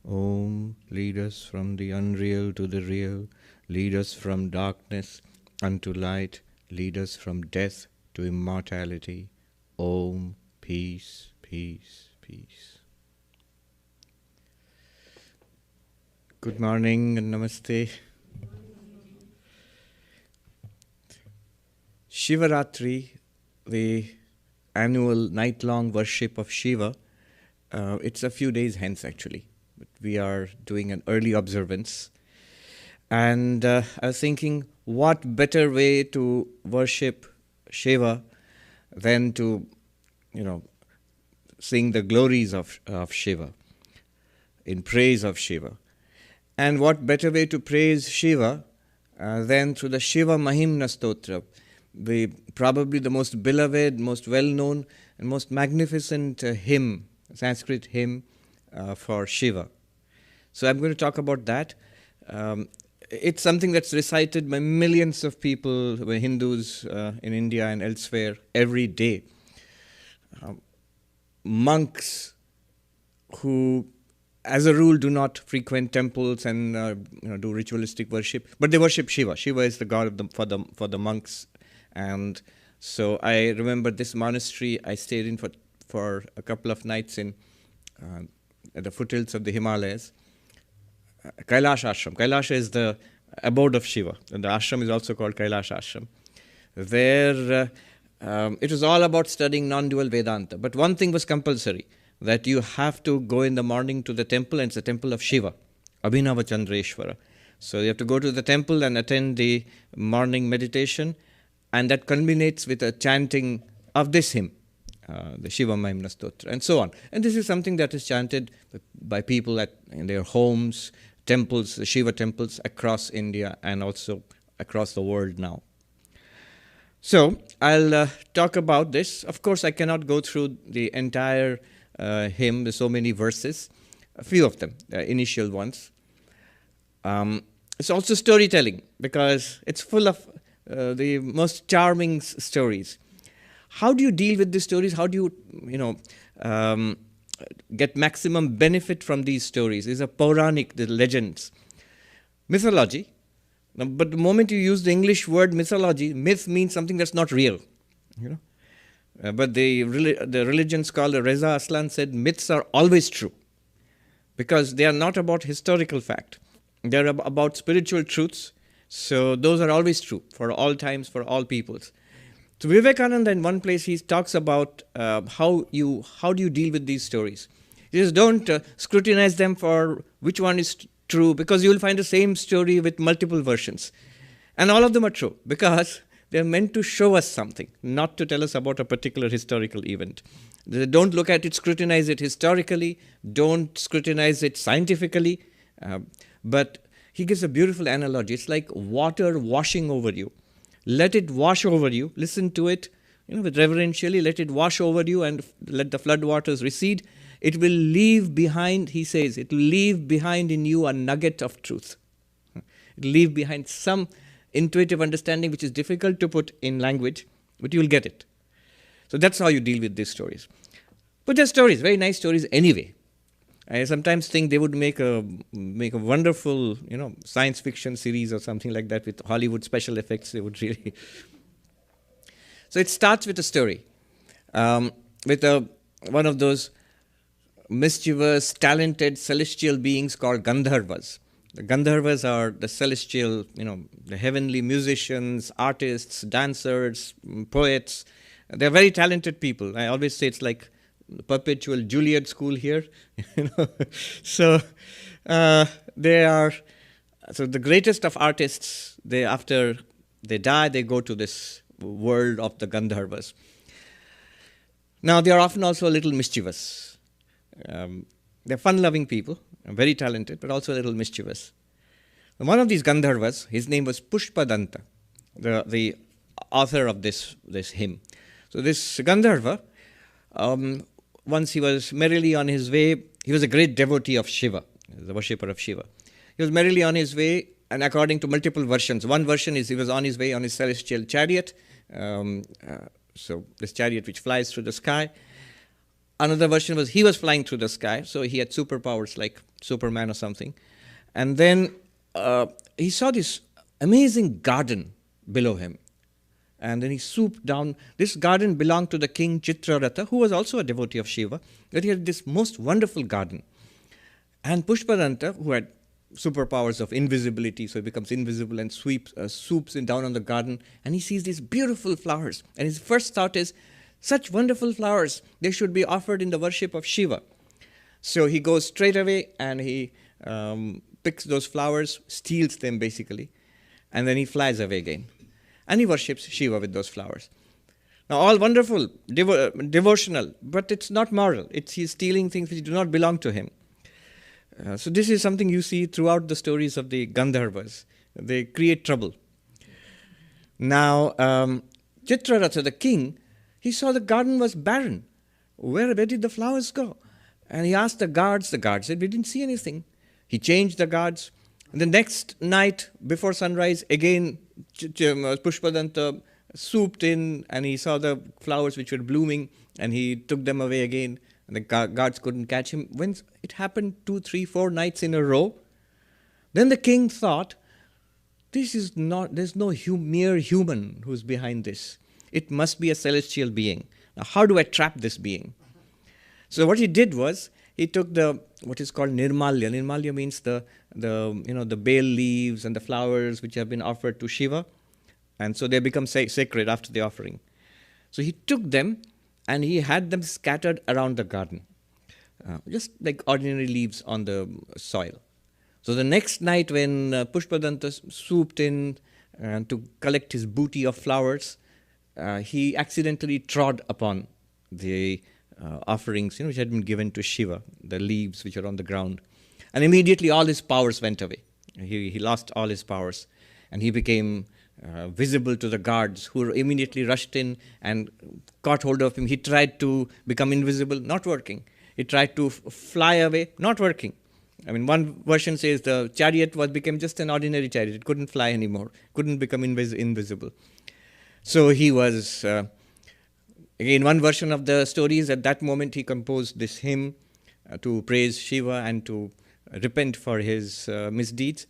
Om, lead us from the unreal to the real, lead us from darkness unto light, lead us from death to immortality. Om, peace, peace, peace. Good morning and namaste. Shivaratri, the annual night-long worship of Shiva, it's a few days hence actually. But we are doing an early observance. And I was thinking, what better way to worship Shiva than to, sing the glories of Shiva, in praise of Shiva. And what better way to praise Shiva than through the Shiva Mahima Stotra, probably the most beloved, most well-known, and most magnificent hymn, Sanskrit hymn for Shiva. So I'm going to talk about that. It's something that's recited by millions of people, by Hindus in India and elsewhere, every day. Monks who, as a rule, do not frequent temples and do ritualistic worship, but they worship Shiva. Shiva is the god of for the monks. And so I remember this monastery I stayed in for a couple of nights at the foothills of the Himalayas. Kailash Ashram. Kailash is the abode of Shiva, and the ashram is also called Kailash Ashram. There, it was all about studying non-dual Vedanta. But one thing was compulsory, that you have to go in the morning to the temple, and it's the temple of Shiva, Abhinava Chandreshwara. So you have to go to the temple and attend the morning meditation, and that culminates with a chanting of this hymn, the Shiva Mahima Stotra, and so on. And this is something that is chanted by people in their homes, temples, the Shiva temples across India and also across the world now. So I'll talk about this. Of course, I cannot go through the entire hymn. There's so many verses, a few of them, initial ones. It's also storytelling because it's full of the most charming stories. How do you deal with these stories? How do you, get maximum benefit from these stories? These are Puranic, the legends. Mythology. But the moment you use the English word mythology, myth means something that's not real. But the religion scholar Reza Aslan said myths are always true because they are not about historical fact. They're about spiritual truths. So those are always true for all times, for all peoples. So Vivekananda, in one place, he talks about how do you deal with these stories. He says, don't scrutinize them for which one is true, because you will find the same story with multiple versions. And all of them are true, because they're meant to show us something, not to tell us about a particular historical event. Don't look at it, scrutinize it historically, don't scrutinize it scientifically, but he gives a beautiful analogy. It's like water washing over you. Let it wash over you. Listen to it, with reverentially. Let it wash over you and let the flood waters recede. It will leave behind, he says, it will leave behind in you a nugget of truth. It will leave behind some intuitive understanding which is difficult to put in language, but you will get it. So that's how you deal with these stories. But they're stories, very nice stories anyway. I sometimes think they would make a wonderful, science fiction series or something like that with Hollywood special effects. They would really. So it starts with a story, with one of those mischievous, talented celestial beings called Gandharvas. The Gandharvas are the celestial, the heavenly musicians, artists, dancers, poets. They're very talented people. I always say it's like perpetual Juilliard school here. So they are the greatest of artists. After they die, they go to this world of the Gandharvas. Now they are often also a little mischievous. They're fun-loving people, very talented, but also a little mischievous. And one of these Gandharvas, his name was Pushpadanta, the author of this hymn. So this Gandharva, once he was merrily on his way. He was a great devotee of Shiva, the worshipper of Shiva. He was merrily on his way, and according to multiple versions. One version is he was on his way on his celestial chariot, so this chariot which flies through the sky. Another version was he was flying through the sky, so he had superpowers like Superman or something. And then he saw this amazing garden below him. And then he swooped down. This garden belonged to the king Chitraratha, who was also a devotee of Shiva. But he had this most wonderful garden. And Pushpadanta, who had superpowers of invisibility, so he becomes invisible and swoops down on the garden, and he sees these beautiful flowers. And his first thought is, such wonderful flowers, they should be offered in the worship of Shiva. So he goes straight away and he picks those flowers, steals them basically, and then he flies away again. And he worships Shiva with those flowers. Now, all wonderful, devotional, but it's not moral. He's stealing things which do not belong to him. So this is something you see throughout the stories of the Gandharvas. They create trouble. Now, Chitraratha, the king, he saw the garden was barren. Where did the flowers go? And he asked the guards. The guards said, we didn't see anything. He changed the guards. And the next night, before sunrise, again, Pushpadanta swooped in and he saw the flowers which were blooming and he took them away again. And the guards couldn't catch him. When it happened 2, 3, 4 nights in a row, then the king thought, there's no mere human who's behind this. It must be a celestial being. Now, how do I trap this being? So what he did was, he took what is called nirmalya. Nirmalya means the bay leaves and the flowers which have been offered to Shiva. And so they become sacred after the offering. So he took them and he had them scattered around the garden, just like ordinary leaves on the soil. So the next night when Pushpadanta swooped in to collect his booty of flowers, he accidentally trod upon the offerings which had been given to Shiva, the leaves which are on the ground. And immediately all his powers went away. He lost all his powers and he became visible to the guards, who immediately rushed in and caught hold of him. He tried to become invisible, not working. He tried to fly away, not working. I mean, one version says the chariot became just an ordinary chariot. It couldn't fly anymore, couldn't become invisible. So he was, again, one version of the story is at that moment he composed this hymn to praise Shiva and to repent for his misdeeds.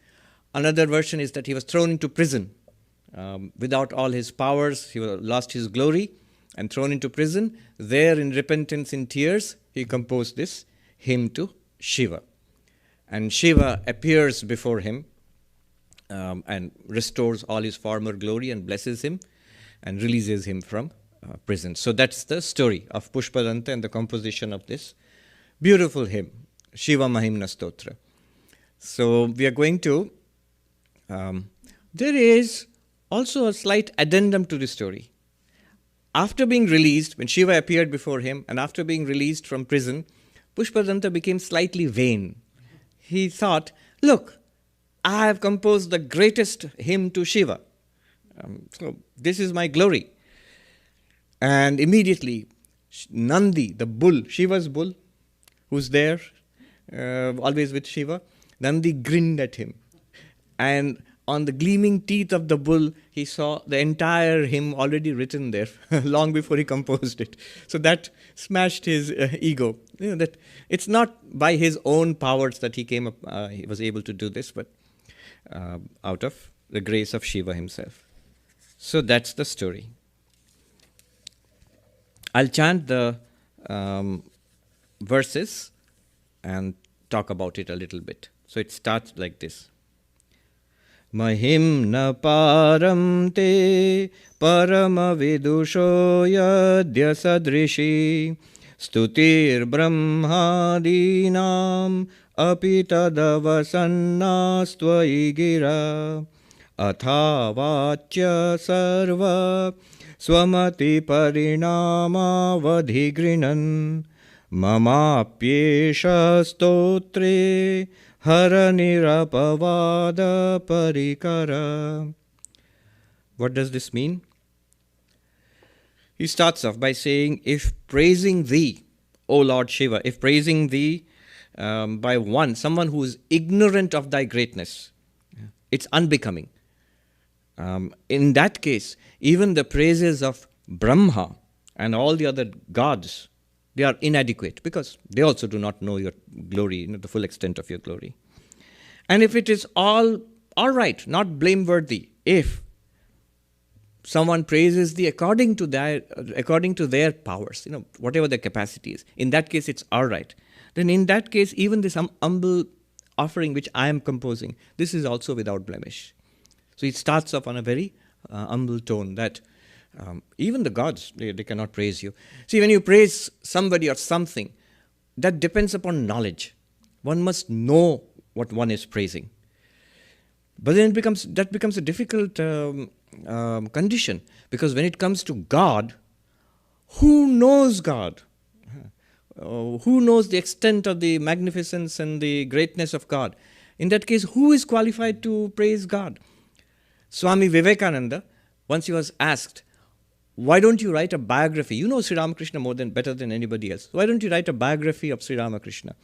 Another version is that he was thrown into prison. Without all his powers, he lost his glory and thrown into prison. There, in repentance, in tears, he composed this hymn to Shiva. And Shiva appears before him and restores all his former glory and blesses him and releases him from prison. So that's the story of Pushpadanta and the composition of this beautiful hymn, Shiva Mahimna Stotra. So we are going to, there is also a slight addendum to the story. After being released, when Shiva appeared before him, and after being released from prison, Pushpadanta became slightly vain. He thought, look, I have composed the greatest hymn to Shiva. So this is my glory. And immediately, Nandi, the bull, Shiva's bull, who's there, always with Shiva, Nandi grinned at him. And on the gleaming teeth of the bull, he saw the entire hymn already written there, long before he composed it. So that smashed his ego. That it's not by his own powers that he was able to do this, but out of the grace of Shiva himself. So that's the story. I'll chant the verses and talk about it a little bit. So it starts like this. Mahimna param te parama vidusho yadya sadrishi stutir brahmadinam apitadavasannastvai gira athavachya sarva swamati parinama vadhigrinan mamapyesha stotre Haranirapavada parikara. What does this mean? He starts off by saying, if praising thee, O Lord Shiva, if praising thee by someone who is ignorant of thy greatness, it's unbecoming. In that case, even the praises of Brahma and all the other gods, They are inadequate because they also do not know your glory, the full extent of your glory. And if it is all right, not blameworthy, if someone praises thee according to their powers, whatever their capacity is, in that case it's all right. Then in that case, even this humble offering which I am composing, this is also without blemish. So it starts off on a very humble tone that even the gods, they cannot praise you. See, when you praise somebody or something, that depends upon knowledge. One must know what one is praising. But then that becomes a difficult condition, because when it comes to God, who knows God? Who knows the extent of the magnificence and the greatness of God? In that case, who is qualified to praise God? Swami Vivekananda, once he was asked, why don't you write a biography? You know Sri Ramakrishna better than anybody else. Why don't you write a biography of Sri Ramakrishna?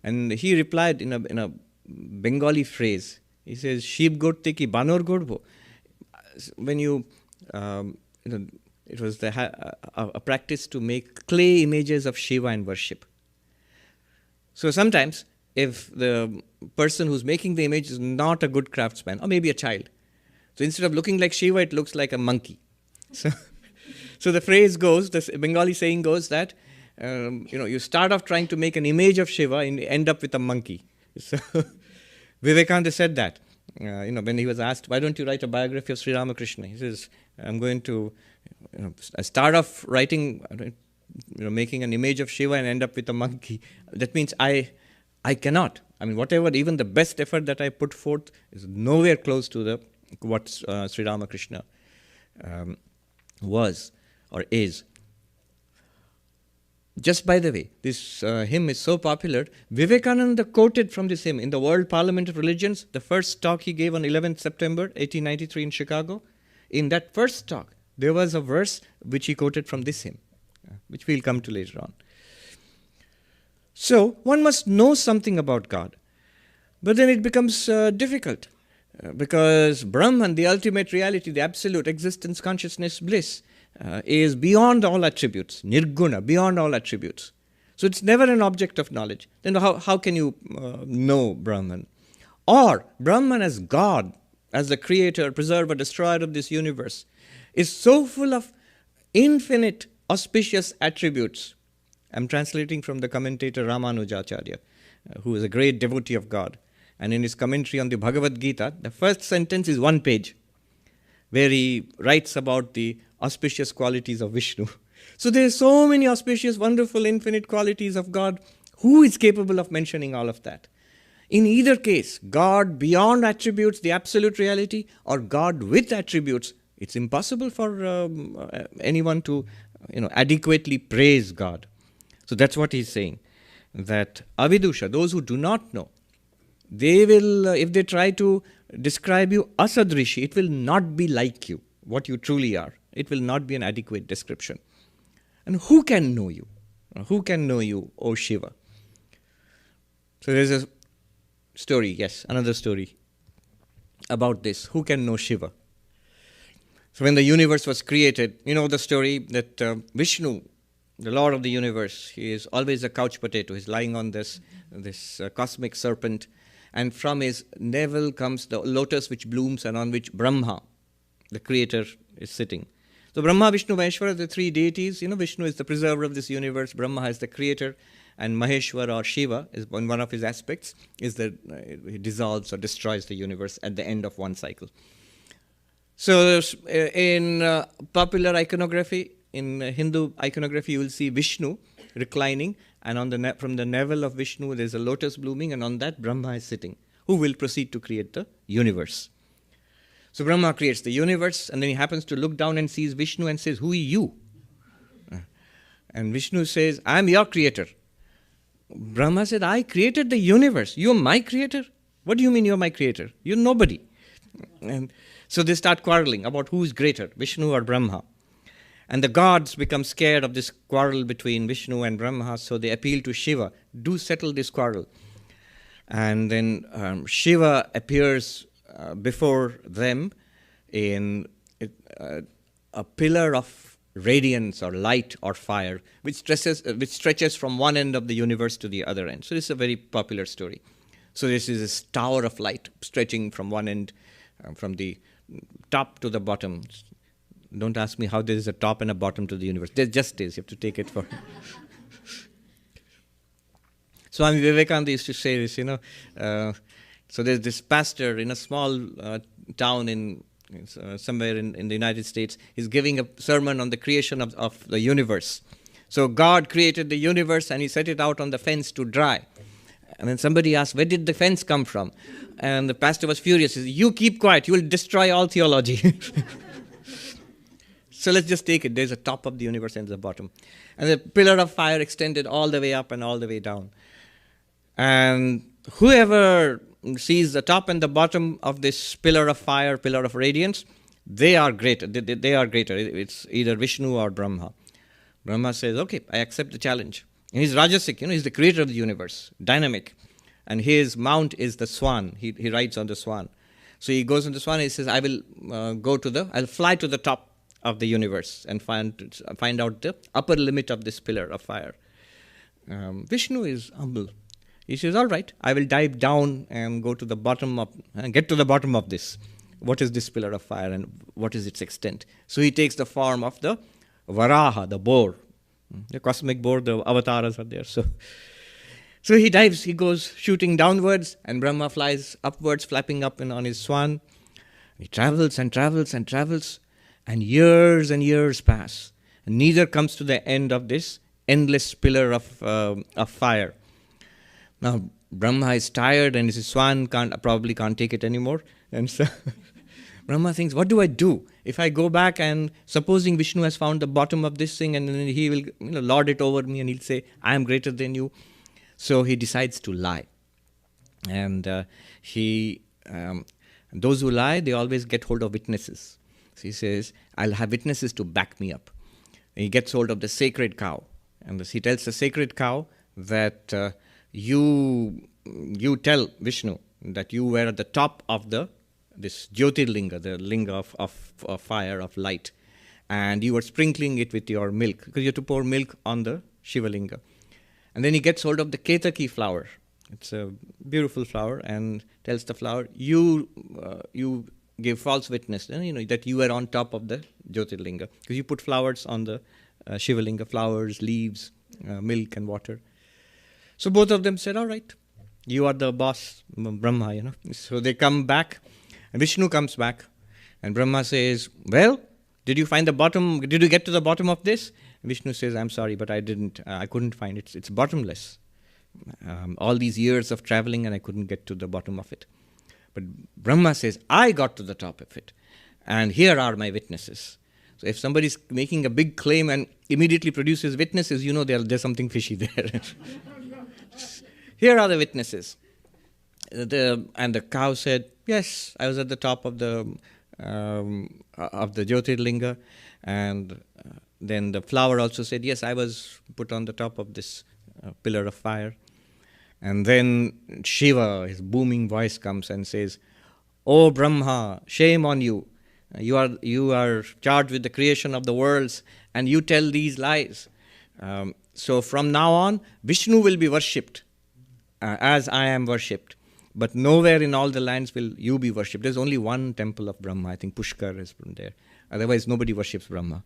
And he replied in a Bengali phrase. He says, Shiv gorte ki banor gorbo. When it was a practice to make clay images of Shiva and worship. So sometimes, if the person who's making the image is not a good craftsman, or maybe a child, so instead of looking like Shiva, it looks like a monkey. So the phrase goes, the Bengali saying goes that, you start off trying to make an image of Shiva and end up with a monkey. So Vivekananda said that, when he was asked, why don't you write a biography of Sri Ramakrishna? He says, I'm going to start off writing, making an image of Shiva and end up with a monkey. That means I cannot. I mean, whatever, even the best effort that I put forth is nowhere close to what Sri Ramakrishna was or is. Just by the way, this hymn is so popular. Vivekananda quoted from this hymn in the World Parliament of Religions, the first talk he gave on 11th September 1893 in Chicago. In that first talk, there was a verse which he quoted from this hymn, which we'll come to later on. So, one must know something about God. But then it becomes difficult, because Brahman, the ultimate reality, the absolute existence, consciousness, bliss, is beyond all attributes, nirguna, beyond all attributes. So it's never an object of knowledge. Then how can you know Brahman? Or Brahman as God, as the creator, preserver, destroyer of this universe, is so full of infinite auspicious attributes. I'm translating from the commentator Ramanujacharya, who is a great devotee of God. And in his commentary on the Bhagavad Gita, the first sentence is 1 page, where he writes about the auspicious qualities of Vishnu. So there are so many auspicious, wonderful, infinite qualities of God. Who is capable of mentioning all of that? In either case, God beyond attributes, the absolute reality, or God with attributes, it's impossible for anyone to adequately praise God. So that's what he's saying, that avidusha, those who do not know, they will, if they try to describe you asadrishi, it will not be like you, what you truly are. It will not be an adequate description. And who can know you? Who can know you, O Shiva? So there's a story, yes, another story about this. Who can know Shiva? So when the universe was created, you know the story that Vishnu, the Lord of the universe, he is always a couch potato. He's lying on this cosmic serpent, and from his navel comes the lotus which blooms and on which Brahma, the creator, is sitting. So Brahma, Vishnu, Maheshwara, the three deities. Vishnu is the preserver of this universe, Brahma is the creator, and Maheshwara or Shiva is one of his aspects, is that he dissolves or destroys the universe at the end of one cycle. So in popular iconography, in Hindu iconography, you will see Vishnu reclining, and from the navel of Vishnu there is a lotus blooming, and on that Brahma is sitting, who will proceed to create the universe. So Brahma creates the universe, and then he happens to look down and sees Vishnu and says, who are you? And Vishnu says, I am your creator. Brahma said, I created the universe. You are my creator? What do you mean you are my creator? You're nobody. And so they start quarreling about who is greater, Vishnu or Brahma. And the gods become scared of this quarrel between Vishnu and Brahma, so they appeal to Shiva, do settle this quarrel. And then Shiva appears before them in a pillar of radiance or light or fire, which stretches from one end of the universe to the other end. So this is a very popular story. So this is this tower of light stretching from one end, from the top to the bottom. Don't ask me how there is a top and a bottom to the universe. There just is. You have to take it for... Swami Vivekananda used to say this, so there's this pastor in a small town in somewhere in the United States. He's giving a sermon on the creation of the universe. So God created the universe and he set it out on the fence to dry. And then somebody asked, where did the fence come from? And the pastor was furious. He said, you keep quiet, you will destroy all theology. So let's just take it. There's a top of the universe and the bottom. And the pillar of fire extended all the way up and all the way down. And whoever sees the top and the bottom of this pillar of fire, pillar of radiance, they are greater. They are greater. It's either Vishnu or Brahma. Brahma says, okay, I accept the challenge. And he's Rajasic, he's the creator of the universe, dynamic. And his mount is the swan. He rides on the swan. So he goes on the swan and he says, I'll fly to the top of the universe and find out the upper limit of this pillar of fire. Vishnu is humble. He says, all right, I will dive down and get to the bottom of this. What is this pillar of fire and what is its extent? So he takes the form of the Varaha, the boar. The cosmic boar, the avatars are there. So he dives, he goes shooting downwards, and Brahma flies upwards, flapping up on his swan. He travels and travels and travels, and years pass. And neither comes to the end of this endless pillar of fire. Now, Brahma is tired and his swan probably can't take it anymore. And so Brahma thinks, what do I do? If I go back and supposing Vishnu has found the bottom of this thing and then he will lord it over me and he'll say, I am greater than you. So he decides to lie. And those who lie, they always get hold of witnesses. So he says, I'll have witnesses to back me up. And he gets hold of the sacred cow. And he tells the sacred cow that you tell Vishnu that you were at the top of this Jyotirlinga, the linga of fire, of light, and you were sprinkling it with your milk, because you have to pour milk on the Shiva linga. And then he gets hold of the Ketaki flower. It's a beautiful flower, and tells the flower, you give false witness, that you were on top of the Jyotirlinga, because you put flowers on the Shiva linga, flowers, leaves, milk and water. So both of them said, all right, you are the boss, Brahma, So they come back, and Vishnu comes back, and Brahma says, well, did you find the bottom? Did you get to the bottom of this? And Vishnu says, I'm sorry, but I didn't. I couldn't find it. It's bottomless. All these years of traveling, and I couldn't get to the bottom of it. But Brahma says, I got to the top of it, and here are my witnesses. So if somebody's making a big claim and immediately produces witnesses, there's something fishy there. Here are the witnesses. And the cow said, yes, I was at the top of the Jyotirlinga. And then the flower also said, yes, I was put on the top of this pillar of fire. And then Shiva, his booming voice comes and says, oh Brahma, shame on you. You are charged with the creation of the worlds, and you tell these lies. So from now on, Vishnu will be worshipped. As I am worshipped. But nowhere in all the lands will you be worshipped. There's only one temple of Brahma. I think Pushkar is from there. Otherwise, nobody worships Brahma.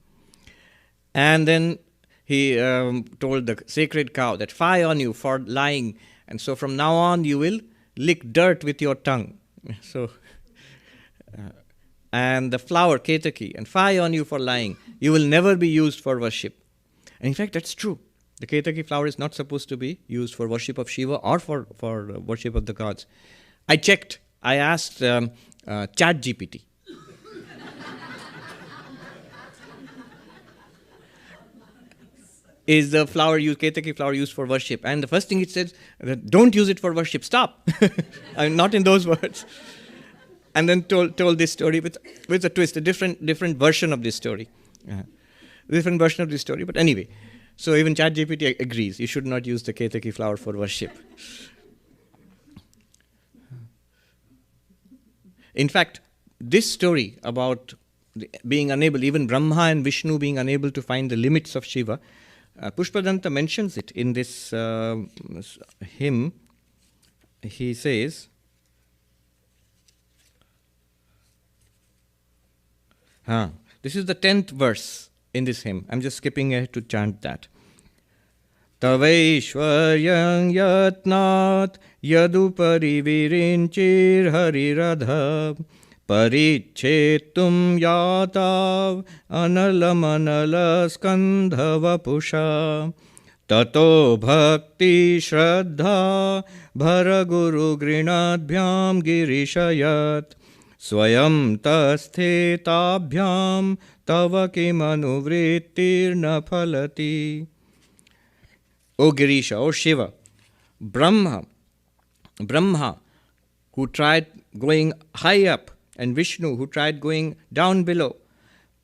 And then he told the sacred cow that fie on you for lying. And so from now on, you will lick dirt with your tongue. So, and the flower, Ketaki, and fie on you for lying. You will never be used for worship. And in fact, that's true. The Ketaki flower is not supposed to be used for worship of Shiva or for worship of the gods. I checked. I asked ChatGPT. Is the Ketaki flower used for worship? And the first thing it says, don't use it for worship, stop. Not in those words. And then told this story with a twist, a different version of this story. Different version of this story, but anyway. So even ChatGPT agrees, you should not use the Ketaki flower for worship. In fact, this story about being unable, even Brahma and Vishnu being unable to find the limits of Shiva, Pushpadanta mentions it in this hymn. He says, this is the 10th verse in this hymn. I'm just skipping ahead to chant that. Tavaishwaryang yatnat yadupari virinchir hariradha parichetum yatav analamanala skandhavapusha tato bhakti shraddha bharaguru grinadbhyam girishayat swayam tasthetabhyam tava kimanuvrittirna phalati. O Girisha, O Shiva, Brahma, who tried going high up, and Vishnu, who tried going down below,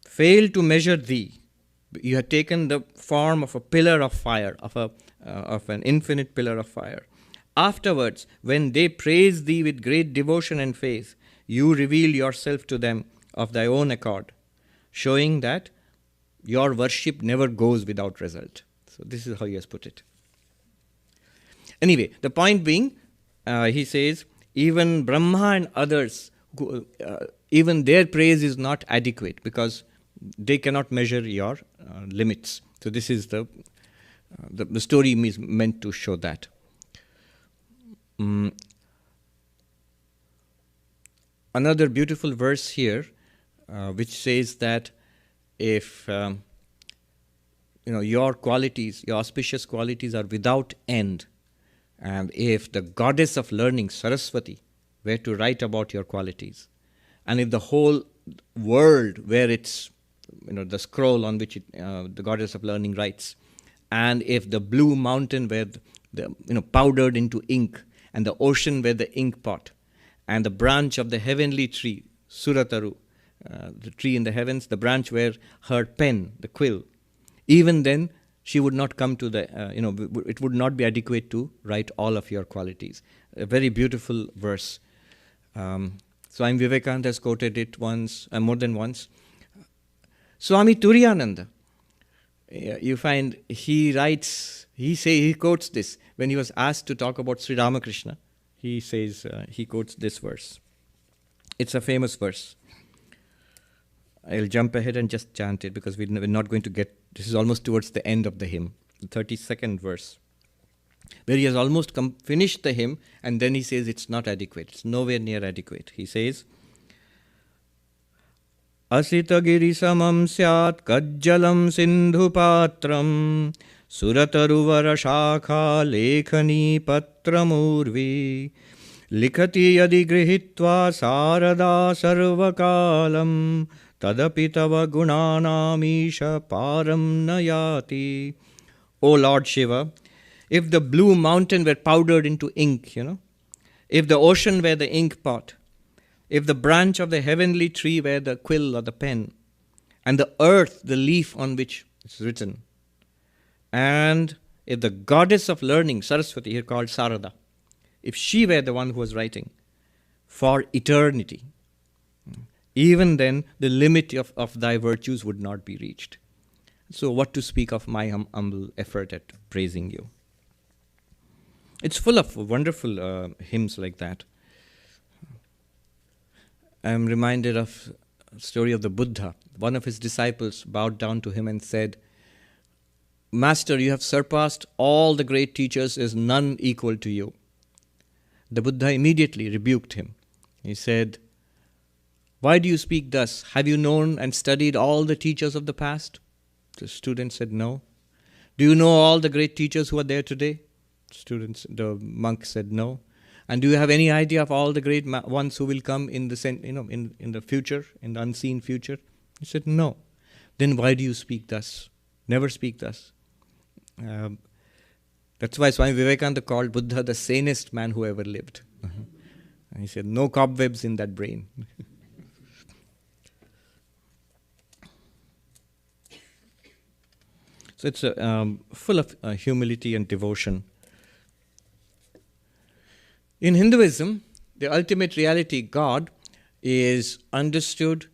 failed to measure thee. You had taken the form of a pillar of fire, of an infinite pillar of fire. Afterwards, when they praise thee with great devotion and faith, you reveal yourself to them of thy own accord, showing that your worship never goes without result. So this is how he has put it. Anyway, the point being, he says, even Brahma and others, even their praise is not adequate because they cannot measure your limits. So this is the story is meant to show that. Another beautiful verse here, which says that if your qualities, your auspicious qualities are without end, and if the goddess of learning, Saraswati, were to write about your qualities, and if the whole world were its, the scroll on which the goddess of learning writes, and if the blue mountain were powdered into ink, and the ocean were the ink pot, and the branch of the heavenly tree, Surataru, the tree in the heavens, the branch were her pen, the quill, even then she would not come to the, it would not be adequate to write all of your qualities. A very beautiful verse. Swami Vivekananda has quoted it once, more than once. Swami Turiyananda, you find he quotes this when he was asked to talk about Sri Ramakrishna. He says, he quotes this verse. It's a famous verse. I'll jump ahead and just chant it because we're not going to get, this is almost towards the end of the hymn, the 32nd verse, where he has almost finished the hymn and then he says it's not adequate, it's nowhere near adequate. He says, Asita giri samam syat kajjalam sindhu patram surataruvara shakha lekhani patramurvi likhati yadi grihitva sarada sarvakalam tadapi tava gunanamisha param nayati. O Lord Shiva, if the blue mountain were powdered into ink, if the ocean were the ink pot, if the branch of the heavenly tree were the quill or the pen, and the earth the leaf on which it's written, and if the goddess of learning, Saraswati, here called Sarada, if she were the one who was writing for eternity, even then the limit of thy virtues would not be reached. So what to speak of my humble effort at praising you? It's full of wonderful hymns like that. I'm reminded of a story of the Buddha. One of his disciples bowed down to him and said, Master, you have surpassed all the great teachers, is none equal to you. The Buddha immediately rebuked him. He said, why do you speak thus? Have you known and studied all the teachers of the past? The student said, no. Do you know all the great teachers who are there today? The monk said, no. And do you have any idea of all the great ones who will come in the in the future, in the unseen future? He said, no. Then why do you speak thus? Never speak thus. That's why Swami Vivekananda called Buddha the sanest man who ever lived. And he said, no cobwebs in that brain. So it's full of humility and devotion. In Hinduism, the ultimate reality, God, is understood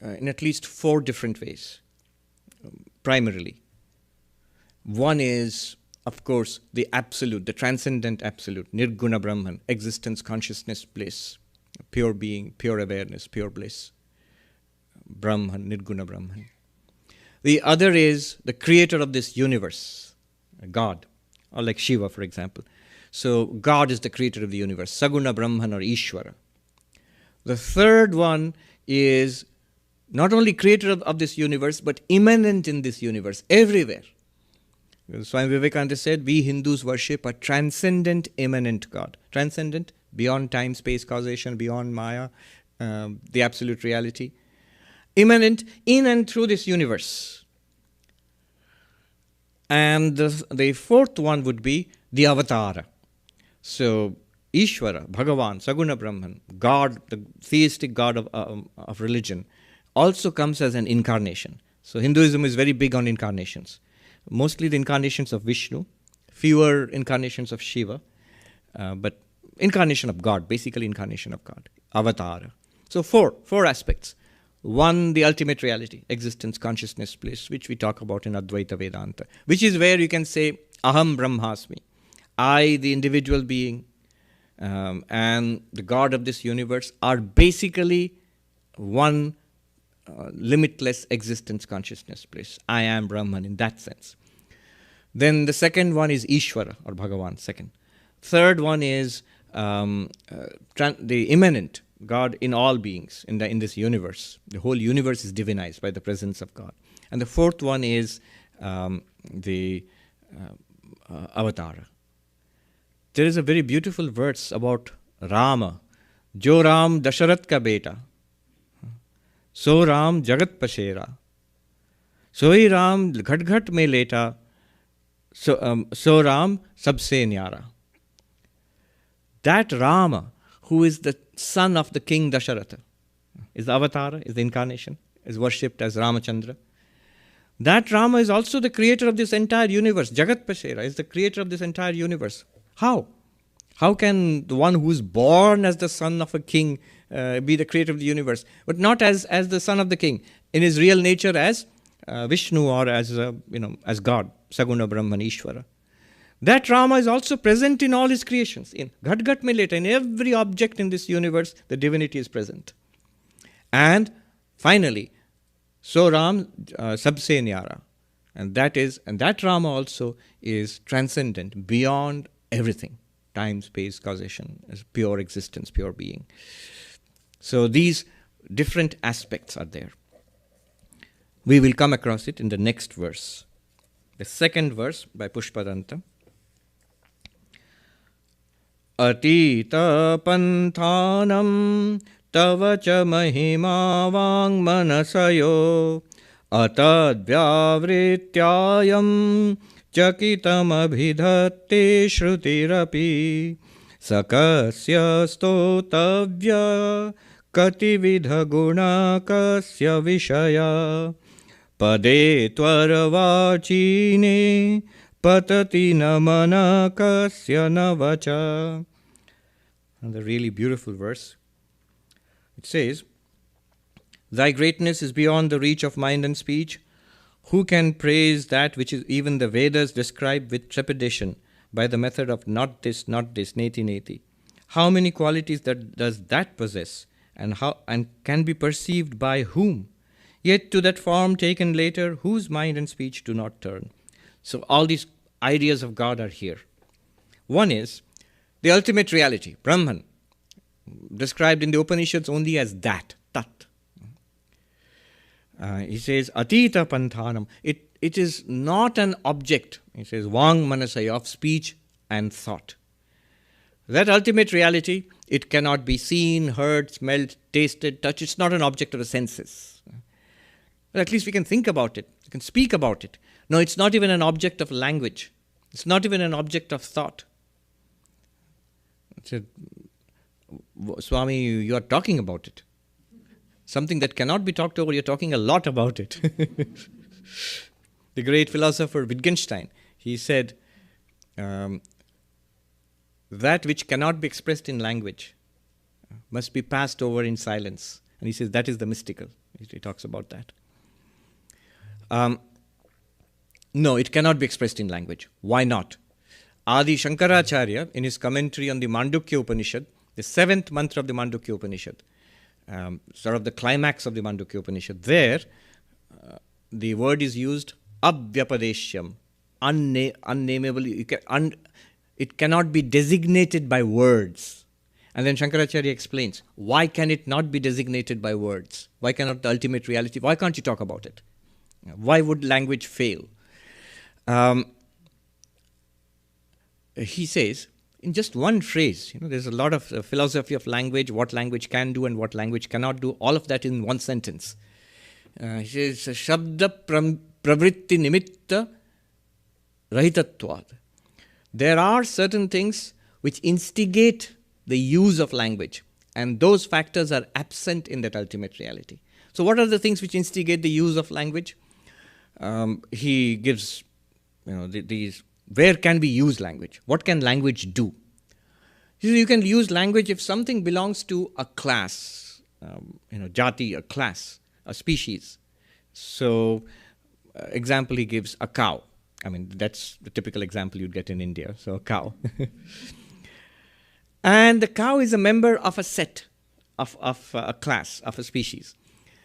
in at least 4 different ways, primarily. One is, of course, the absolute, the transcendent absolute, Nirguna Brahman, existence, consciousness, bliss, pure being, pure awareness, pure bliss, Brahman, Nirguna Brahman. The other is the creator of this universe, God, or like Shiva, for example. So God is the creator of the universe, Saguna Brahman or Ishvara. The third one is not only creator of this universe, but immanent in this universe, everywhere. Swami Vivekananda said, we Hindus worship a transcendent, immanent God. Transcendent, beyond time, space, causation, beyond Maya, the absolute reality. Immanent in and through this universe. And the fourth one would be the avatara. So, Ishvara, Bhagavan, Saguna Brahman, God, the theistic God of religion, also comes as an incarnation. So, Hinduism is very big on incarnations. Mostly the incarnations of Vishnu, fewer incarnations of Shiva, but incarnation of God, basically incarnation of God, avatara. So four aspects. One, the ultimate reality, existence, consciousness, bliss, which we talk about in Advaita Vedanta, which is where you can say, Aham Brahmasmi, I, the individual being, and the God of this universe are basically one limitless existence, consciousness, bliss. I am Brahman in that sense. Then the second one is Ishvara or Bhagavan, second. Third one is the immanent God in all beings in this universe. The whole universe is divinized by the presence of God. And the fourth one is the avatara. There is a very beautiful verse about Rama. Jo Ram Dasharat ka beta. So Ram Jagat Pashera. Soi Ram Ghat Ghat mein leta. So Ram Sabse Nyara. That Rama, who is the son of the king Dasharatha, is the avatara, is the incarnation, is worshipped as Ramachandra. That Rama is also the creator of this entire universe. Jagat Pashera is the creator of this entire universe. How? How can the one who is born as the son of a king be the creator of the universe, but not as the son of the king, in his real nature as Vishnu or as God, Saguna Brahman Ishvara. That Rama is also present in all his creations. In Ghat Ghat Mein Leta, in every object in this universe, the divinity is present. And finally, So Ram Sabse Nyara. And that Rama also is transcendent, beyond everything. Time, space, causation, as pure existence, pure being. So these different aspects are there. We will come across it in the next verse. The second verse by Pushpadanta. Atita panthanam tava cha mahima vang manasayo atadvyavrityayam chakitam abhidhatte shrutirapi sakasya stotavya katividha guna kasya vishaya pade tvarvachine patati namana kasya navacha. And the really beautiful verse. It says, Thy greatness is beyond the reach of mind and speech. Who can praise that which is even the Vedas describe with trepidation by the method of not this, neti, neti? How many qualities does that possess, and can be perceived by whom? Yet to that form taken later, whose mind and speech do not turn. So all these ideas of God are here. One is the ultimate reality, Brahman, described in the Upanishads only as that, tat. He says, Atita panthanam. It is not an object. He says, Vang manasaya, of speech and thought. That ultimate reality, it cannot be seen, heard, smelled, tasted, touched. It's not an object of the senses. But at least we can think about it. We can speak about it. No, it's not even an object of language. It's not even an object of thought. Swami, you are talking about it. Something that cannot be talked over, you're talking a lot about it. The great philosopher Wittgenstein, he said, that which cannot be expressed in language must be passed over in silence. And he says that is the mystical. He talks about that. No, it cannot be expressed in language. Why not? Adi Shankaracharya, in his commentary on the Mandukya Upanishad, the 7th mantra of the Mandukya Upanishad, sort of the climax of the Mandukya Upanishad, there the word is used abhyapadeshyam, unnameable. It cannot be designated by words. And then Shankaracharya explains, why can it not be designated by words? Why cannot the ultimate reality, why can't you talk about it? Why would language fail? He says, in just one phrase, there's a lot of philosophy of language, what language can do and what language cannot do, all of that in one sentence. He says, Shabda pravritti nimitta rahitatvad. There are certain things which instigate the use of language, and those factors are absent in that ultimate reality. So what are the things which instigate the use of language? He gives, these, where can we use language? What can language do? You can use language if something belongs to a class, jati, a class, a species. So, example he gives, a cow. I mean, that's the typical example you'd get in India, so a cow. And the cow is a member of a set, of a class, of a species.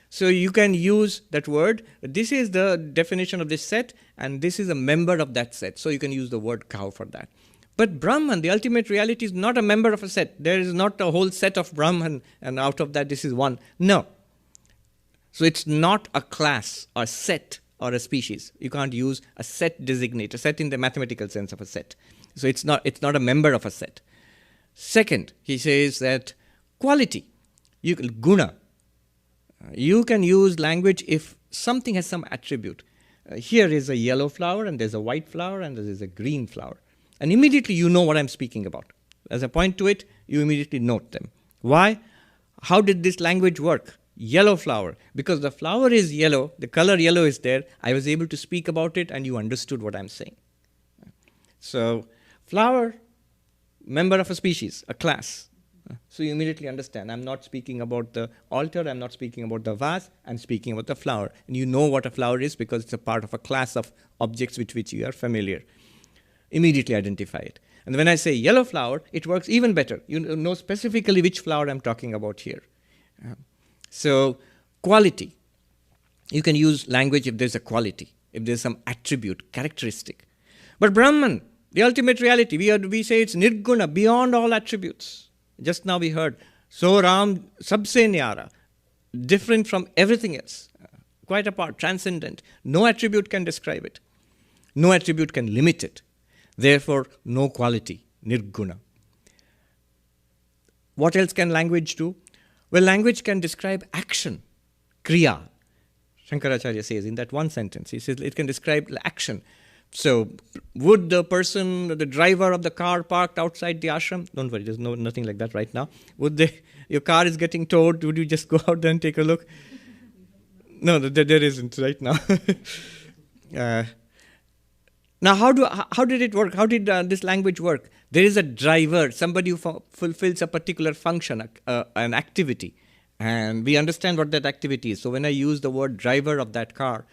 So you can use that word. This is the definition of this set, and this is a member of that set. So you can use the word cow for that. But Brahman, the ultimate reality, is not a member of a set. There is not a whole set of Brahman, and out of that this is one. No. So it's not a class, or set, or a species. You can't use a set designate, a set in the mathematical sense of a set. So it's not a member of a set. Second, he says that quality, guna. You can use language if something has some attribute. Here is a yellow flower, and there's a white flower, and there is a green flower. And immediately you know what I'm speaking about. As I point to it, you immediately note them. Why? How did this language work? Yellow flower. Because the flower is yellow, the color yellow is there, I was able to speak about it, and you understood what I'm saying. So, flower, member of a species, a class. So you immediately understand, I'm not speaking about the altar, I'm not speaking about the vase, I'm speaking about the flower. And you know what a flower is because it's a part of a class of objects with which you are familiar. Immediately identify it. And when I say yellow flower, it works even better. You know specifically which flower I'm talking about here. So quality. You can use language if there's a quality, if there's some attribute, characteristic. But Brahman, the ultimate reality, we say it's nirguna, beyond all attributes. Just now we heard, so Ram sabse nyara, different from everything else, quite apart, transcendent. No attribute can describe it. No attribute can limit it. Therefore, no quality, nirguna. What else can language do? Well, language can describe action, kriya. Shankaracharya says in that one sentence, he says it can describe action. So, would the person, the driver of the car parked outside the ashram, don't worry, there's nothing like that right now. Your car is getting towed, would you just go out there and take a look? No, there isn't right now. Now, how did it work? How did this language work? There is a driver, somebody who fulfills a particular function, an activity. And we understand what that activity is. So when I use the word driver of that car,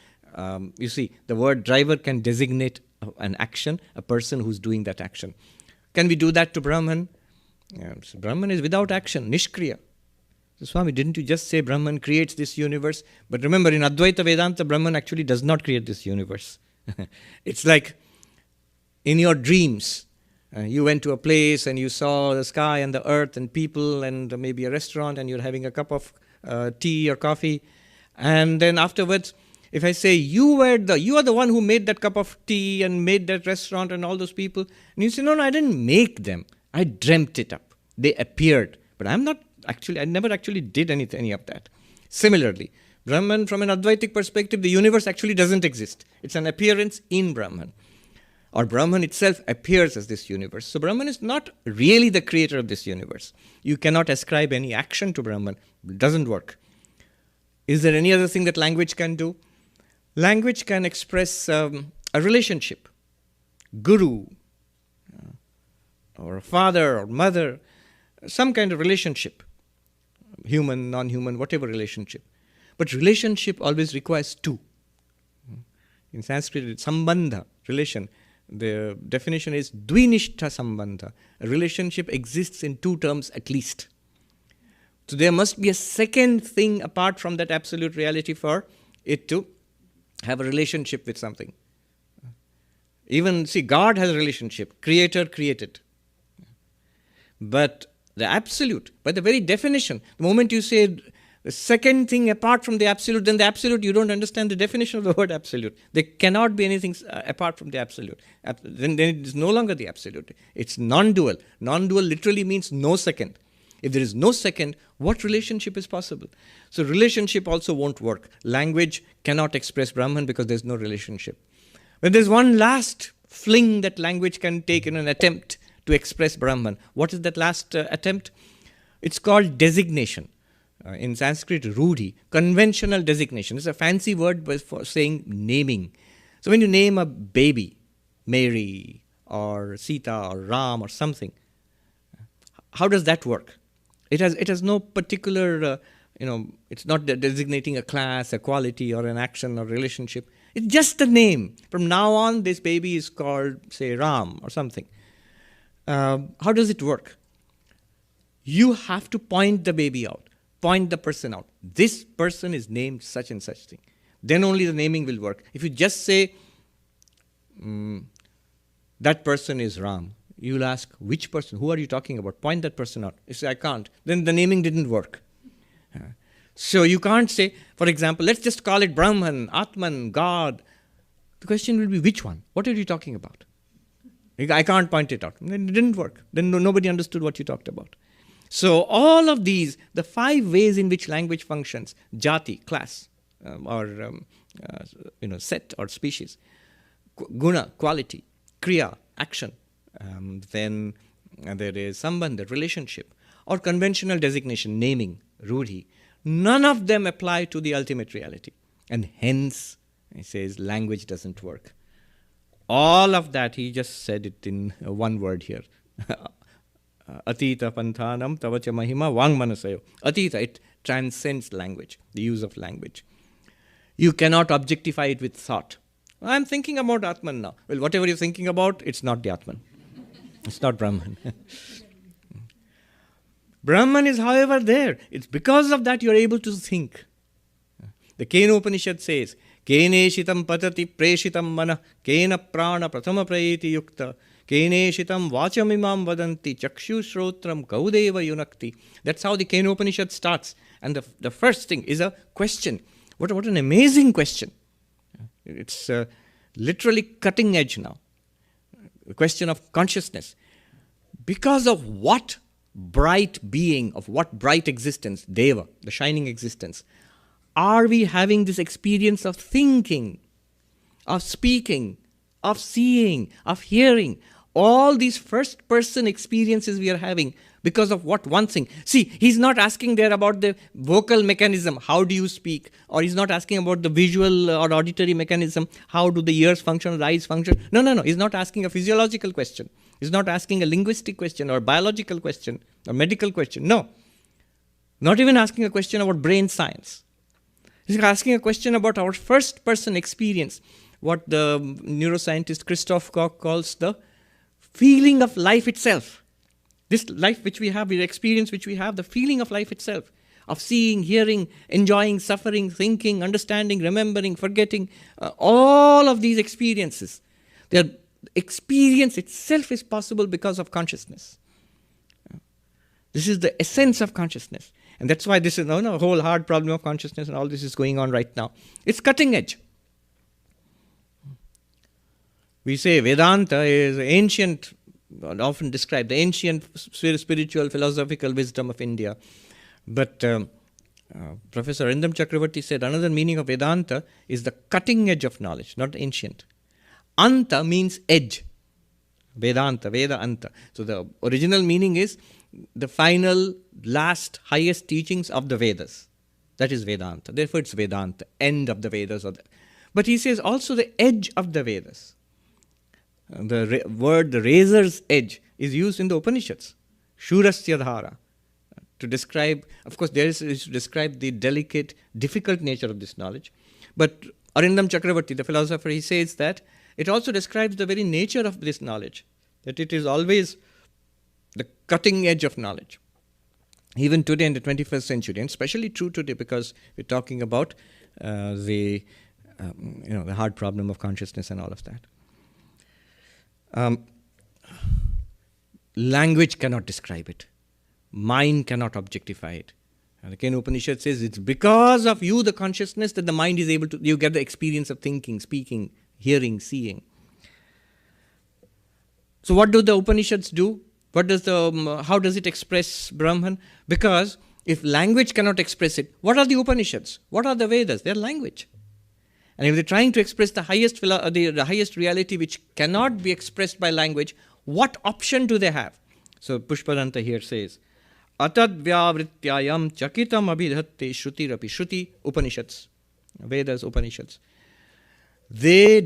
you see, the word driver can designate an action, a person who's doing that action. Can we do that to Brahman? So Brahman is without action, nishkriya. So Swami, didn't you just say Brahman creates this universe? But remember, in Advaita Vedanta, Brahman actually does not create this universe. It's like in your dreams, you went to a place and you saw the sky and the earth and people and maybe a restaurant and you're having a cup of tea or coffee. And then afterwards, if I say, you are the one who made that cup of tea and made that restaurant and all those people. And you say, no, I didn't make them. I dreamt it up. They appeared. But I never actually did any of that. Similarly, Brahman, from an Advaitic perspective, the universe actually doesn't exist. It's an appearance in Brahman. Or Brahman itself appears as this universe. So Brahman is not really the creator of this universe. You cannot ascribe any action to Brahman. It doesn't work. Is there any other thing that language can do? Language can express a relationship. Guru, or a father or mother, some kind of relationship. Human, non-human, whatever relationship. But relationship always requires two. In Sanskrit, it's sambandha, relation. The definition is dvinishta sambandha. A relationship exists in two terms at least. So there must be a second thing apart from that absolute reality for it to have a relationship with something. Even, see, God has a relationship. Creator created. But the absolute, by the very definition, the moment you say the second thing apart from the absolute, then the absolute, you don't understand the definition of the word absolute. There cannot be anything apart from the absolute. Then it is no longer the absolute. It's non-dual. Non-dual literally means no second. If there is no second, what relationship is possible? So relationship also won't work. Language cannot express Brahman because there's no relationship. When there's one last fling that language can take in an attempt to express Brahman, what is that last attempt? It's called designation. In Sanskrit, rudhi, conventional designation. It's a fancy word for saying naming. So when you name a baby, Mary or Sita or Ram or something, how does that work? It has no particular, it's not designating a class, a quality, or an action or relationship. It's just a name. From now on, this baby is called, say, Ram or something. How does it work? You have to point the baby out, point the person out. This person is named such and such thing. Then only the naming will work. If you just say, that person is Ram, you'll ask, which person? Who are you talking about? Point that person out. You say, I can't. Then the naming didn't work. So you can't say, for example, let's just call it Brahman, Atman, God. The question will be, which one? What are you talking about? I can't point it out. Then it didn't work. Then nobody understood what you talked about. So all of these, the 5 ways in which language functions, jati, class, or set or species, guna, quality, kriya, action, then there is sambandha, relationship, or conventional designation, naming, rudhi. None of them apply to the ultimate reality. And hence, he says, language doesn't work. All of that, he just said it in one word here. Atita panthanam tavacha mahima vangmanasayo. Atita, it transcends language, the use of language. You cannot objectify it with thought. I'm thinking about Atman now. Well, whatever you're thinking about, it's not the Atman. It's not Brahman. Brahman is, however, there. It's because of that you're able to think. The Kena Upanishad says, Keneshitam patati preshitam mana, Kena prana prathama prayeti yukta, Keneshitam vachamimam vadanti, chakshu shrotram kaudeva yunakti. That's how the Kena Upanishad starts. And the first thing is a question. What an amazing question. It's literally cutting edge now. The question of consciousness. Because of what bright being, of what bright existence, Deva, the shining existence, are we having this experience of thinking, of speaking, of seeing, of hearing? All these first-person experiences we are having because of what? One thing. See, he's not asking there about the vocal mechanism, how do you speak? Or he's not asking about the visual or auditory mechanism, how do the ears function or the eyes function? No. He's not asking a physiological question. He's not asking a linguistic question or biological question or medical question. No. Not even asking a question about brain science. He's asking a question about our first-person experience, what the neuroscientist Christoph Koch calls the feeling of life itself. This life which we have, the experience which we have, the feeling of life itself, of seeing, hearing, enjoying, suffering, thinking, understanding, remembering, forgetting, all of these experiences. Their experience itself is possible because of consciousness. This is the essence of consciousness. And that's why this is a whole hard problem of consciousness and all this is going on right now. It's cutting edge. We say Vedanta is ancient, often described, the ancient spiritual philosophical wisdom of India. But Professor Arindam Chakravarti said another meaning of Vedanta is the cutting edge of knowledge, not ancient. Anta means edge. Vedanta, Veda, Anta. So the original meaning is the final, last, highest teachings of the Vedas. That is Vedanta. Therefore it's Vedanta, end of the Vedas. But he says also the edge of the Vedas. The word, the razor's edge, is used in the Upanishads. Shurasya dhara. to describe, of course, is to describe the delicate, difficult nature of this knowledge. But Arindam Chakravarti, the philosopher, he says that it also describes the very nature of this knowledge, that it is always the cutting edge of knowledge. Even today in the 21st century, and especially true today because we're talking about the hard problem of consciousness and all of that. Language cannot describe it. Mind cannot objectify it. And the Kena Upanishad says it's because of you, the consciousness, that the mind is able to, you get the experience of thinking, speaking, hearing, seeing. So what do the Upanishads do? How does it express Brahman? Because if language cannot express it, what are the Upanishads? What are the Vedas? They are language. And if they're trying to express the highest reality which cannot be expressed by language, what option do they have? So Pushpadanta here says, Atad vyavrityayam chakitam abhidhatte shrutirapi. Shruti, Upanishads, Vedas, Upanishads. They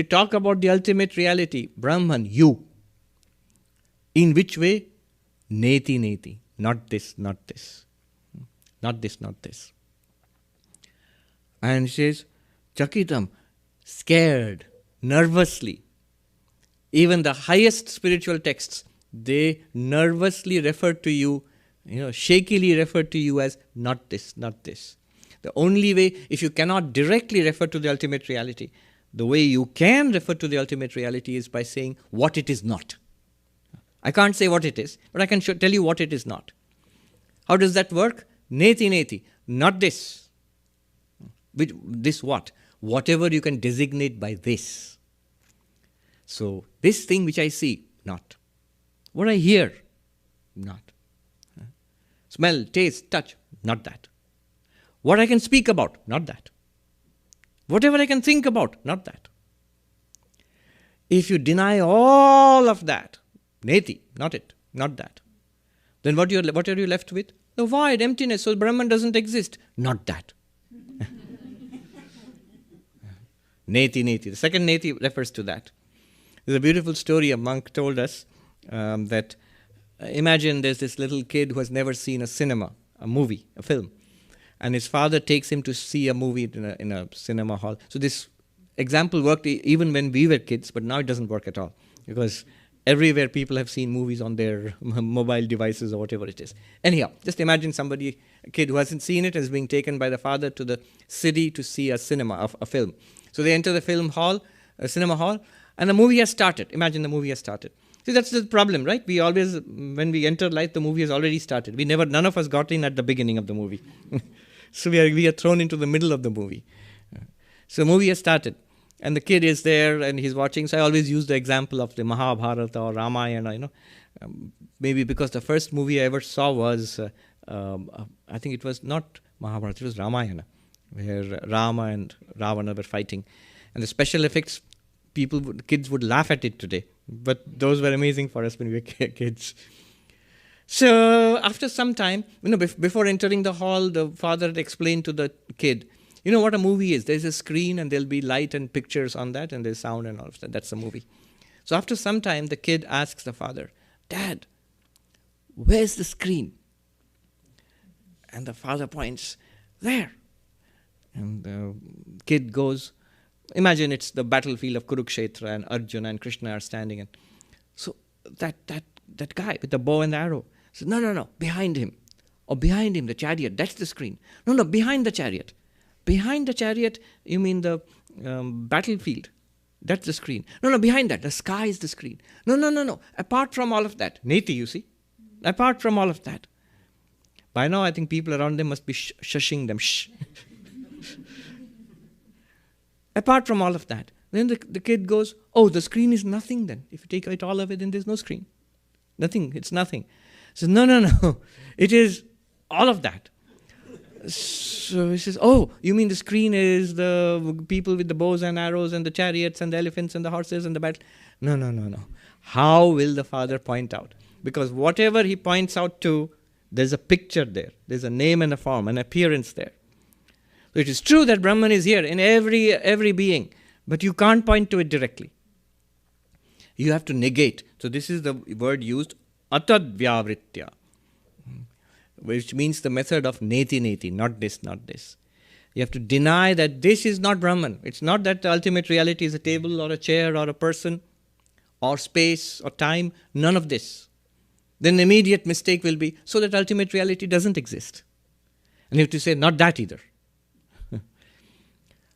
talk about the ultimate reality, Brahman, you. In which way? Neti, neti. Not this, not this. Not this, not this. And she says, chakitam, scared, nervously. Even the highest spiritual texts, they nervously refer to you, shakily refer to you as not this, not this. The only way, if you cannot directly refer to the ultimate reality, the way you can refer to the ultimate reality is by saying what it is not. I can't say what it is, but I can tell you what it is not. How does that work? Neti, neti. Not this. This what? Whatever you can designate by this. So, this thing which I see, not. What I hear, not. Smell, taste, touch, not that. What I can speak about, not that. Whatever I can think about, not that. If you deny all of that, neti, not it, not that, then what are you left with? The void, emptiness. So Brahman doesn't exist. Not that. Neti, neti. The second neti refers to that. There's a beautiful story a monk told us that imagine there's this little kid who has never seen a cinema, a movie, a film. And his father takes him to see a movie in a cinema hall. So this example worked even when we were kids, but now it doesn't work at all. Because everywhere people have seen movies on their mobile devices or whatever it is. Anyhow, just imagine a kid who hasn't seen it is being taken by the father to the city to see a film. So they enter the cinema hall, and the movie has started. Imagine the movie has started. See, that's the problem, right? We always, when we enter life, the movie has already started. None of us got in at the beginning of the movie. So we are thrown into the middle of the movie. So the movie has started. And the kid is there and he's watching. So I always use the example of the Mahabharata or Ramayana, maybe because the first movie I ever saw was, I think it was not Mahabharata, it was Ramayana, where Rama and Ravana were fighting. And the special effects, kids would laugh at it today. But those were amazing for us when we were kids. So after some time, before entering the hall, the father had explained to the kid, you know what a movie is. There's a screen and there'll be light and pictures on that and there's sound and all of that. That's a movie. So after some time, the kid asks the father, Dad, where's the screen? And the father points, there. And the kid goes, imagine it's the battlefield of Kurukshetra and Arjuna and Krishna are standing. And so that guy with the bow and the arrow says, no, behind him. Or behind him, the chariot, that's the screen. No, behind the chariot. Behind the chariot, you mean the battlefield. That's the screen. No, behind that, the sky is the screen. No. Apart from all of that. Neti, you see. Apart from all of that. By now, I think people around them must be shushing them. Shh. Apart from all of that. Then the kid goes, oh, the screen is nothing then. If you take it all away, then there's no screen. Nothing, it's nothing. So no. It is all of that. So he says, oh, you mean the screen is the people with the bows and arrows and the chariots and the elephants and the horses and the battle? No. How will the father point out? Because whatever he points out to, there's a picture there. There's a name and a form, an appearance there. So it is true that Brahman is here in every being, but you can't point to it directly. You have to negate. So this is the word used, atad vyavritya. which means the method of neti neti, not this, not this. You have to deny that this is not Brahman. It's not that the ultimate reality is a table or a chair or a person or space or time. None of this. Then the immediate mistake will be, so that ultimate reality doesn't exist. And you have to say, not that either.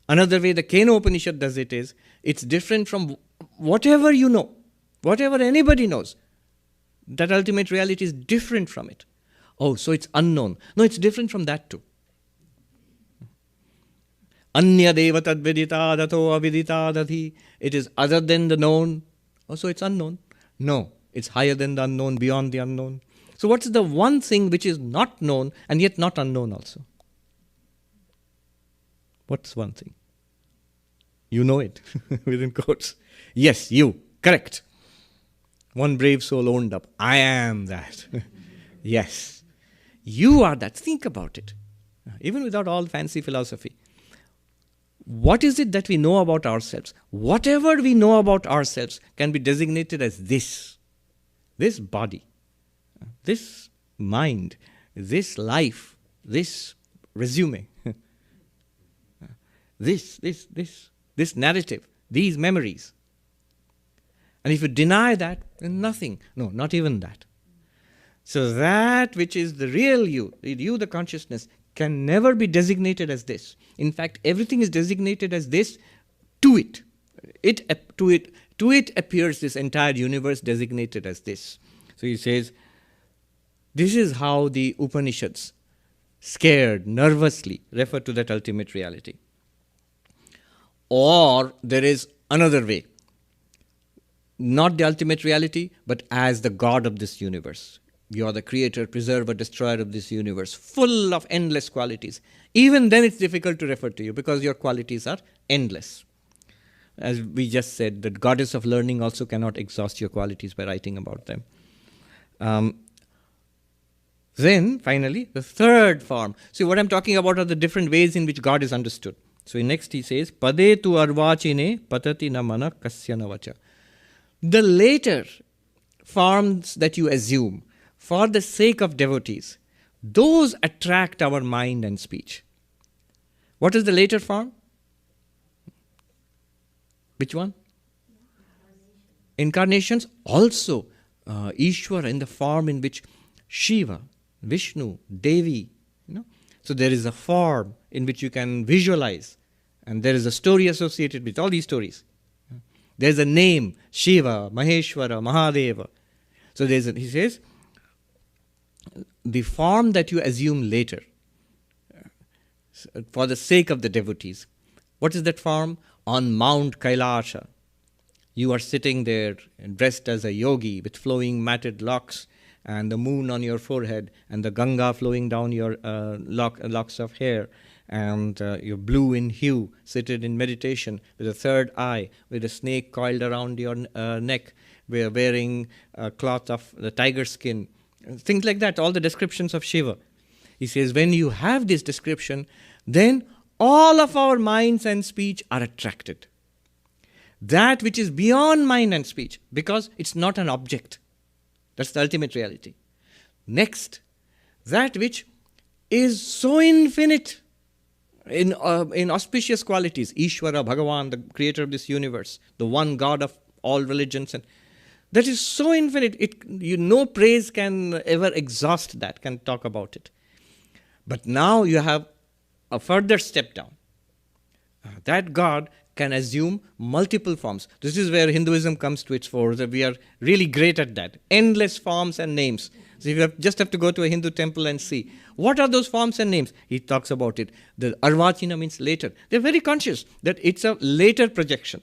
Another way the Kena Upanishad does it is, it's different from whatever you know, whatever anybody knows. That ultimate reality is different from it. Oh, so it's unknown. No, it's different from that too. Anya deva tadvidita dato avidita dati. It is other than the known. Oh, so it's unknown. No, it's higher than the unknown, beyond the unknown. So what's the one thing which is not known and yet not unknown also? What's one thing? You know it, within quotes. Yes, you. Correct. One brave soul owned up. I am that. Yes. You are that. Think about it. Even without all fancy philosophy. What is it that we know about ourselves? Whatever we know about ourselves can be designated as this. This body, this mind, this life, this resume, this narrative, these memories. And if you deny that, then nothing. No, not even that. So that which is the real you, the consciousness, can never be designated as this. In fact, everything is designated as this to it. To it appears this entire universe designated as this. So he says, this is how the Upanishads, scared, nervously, refer to that ultimate reality. Or there is another way. Not the ultimate reality, but as the God of this universe. You are the creator, preserver, destroyer of this universe, full of endless qualities. Even then it's difficult to refer to you because your qualities are endless. As we just said, the goddess of learning also cannot exhaust your qualities by writing about them. Then, finally, the third form. See, what I'm talking about are the different ways in which God is understood. So next he says, Pade tu arvachine patati namana kasyana vacha. The later forms that you assume for the sake of devotees, those attract our mind and speech. What is the later form? Which one? Incarnations. Also, Ishvara in the form in which Shiva, Vishnu, Devi, So there is a form in which you can visualize, and there is a story associated with all these stories. There is a name, Shiva, Maheshwara, Mahadeva. So he says, the form that you assume later, for the sake of the devotees. What is that form? On Mount Kailasha. You are sitting there dressed as a yogi with flowing matted locks and the moon on your forehead and the Ganga flowing down your locks of hair, and you're blue in hue, seated in meditation with a third eye, with a snake coiled around your neck. We are wearing a cloth of the tiger skin. Things like that, all the descriptions of Shiva. He says, when you have this description, then all of our minds and speech are attracted. That which is beyond mind and speech, because it's not an object. That's the ultimate reality. Next, that which is so infinite in auspicious qualities, Ishvara, Bhagavan, the creator of this universe, the one God of all religions, and that is so infinite, no praise can ever exhaust that, can talk about it. But now you have a further step down. That God can assume multiple forms. This is where Hinduism comes to its fore, that we are really great at that. Endless forms and names. So you just have to go to a Hindu temple and see. What are those forms and names? He talks about it. The Arvachina means later. They're very conscious that it's a later projection.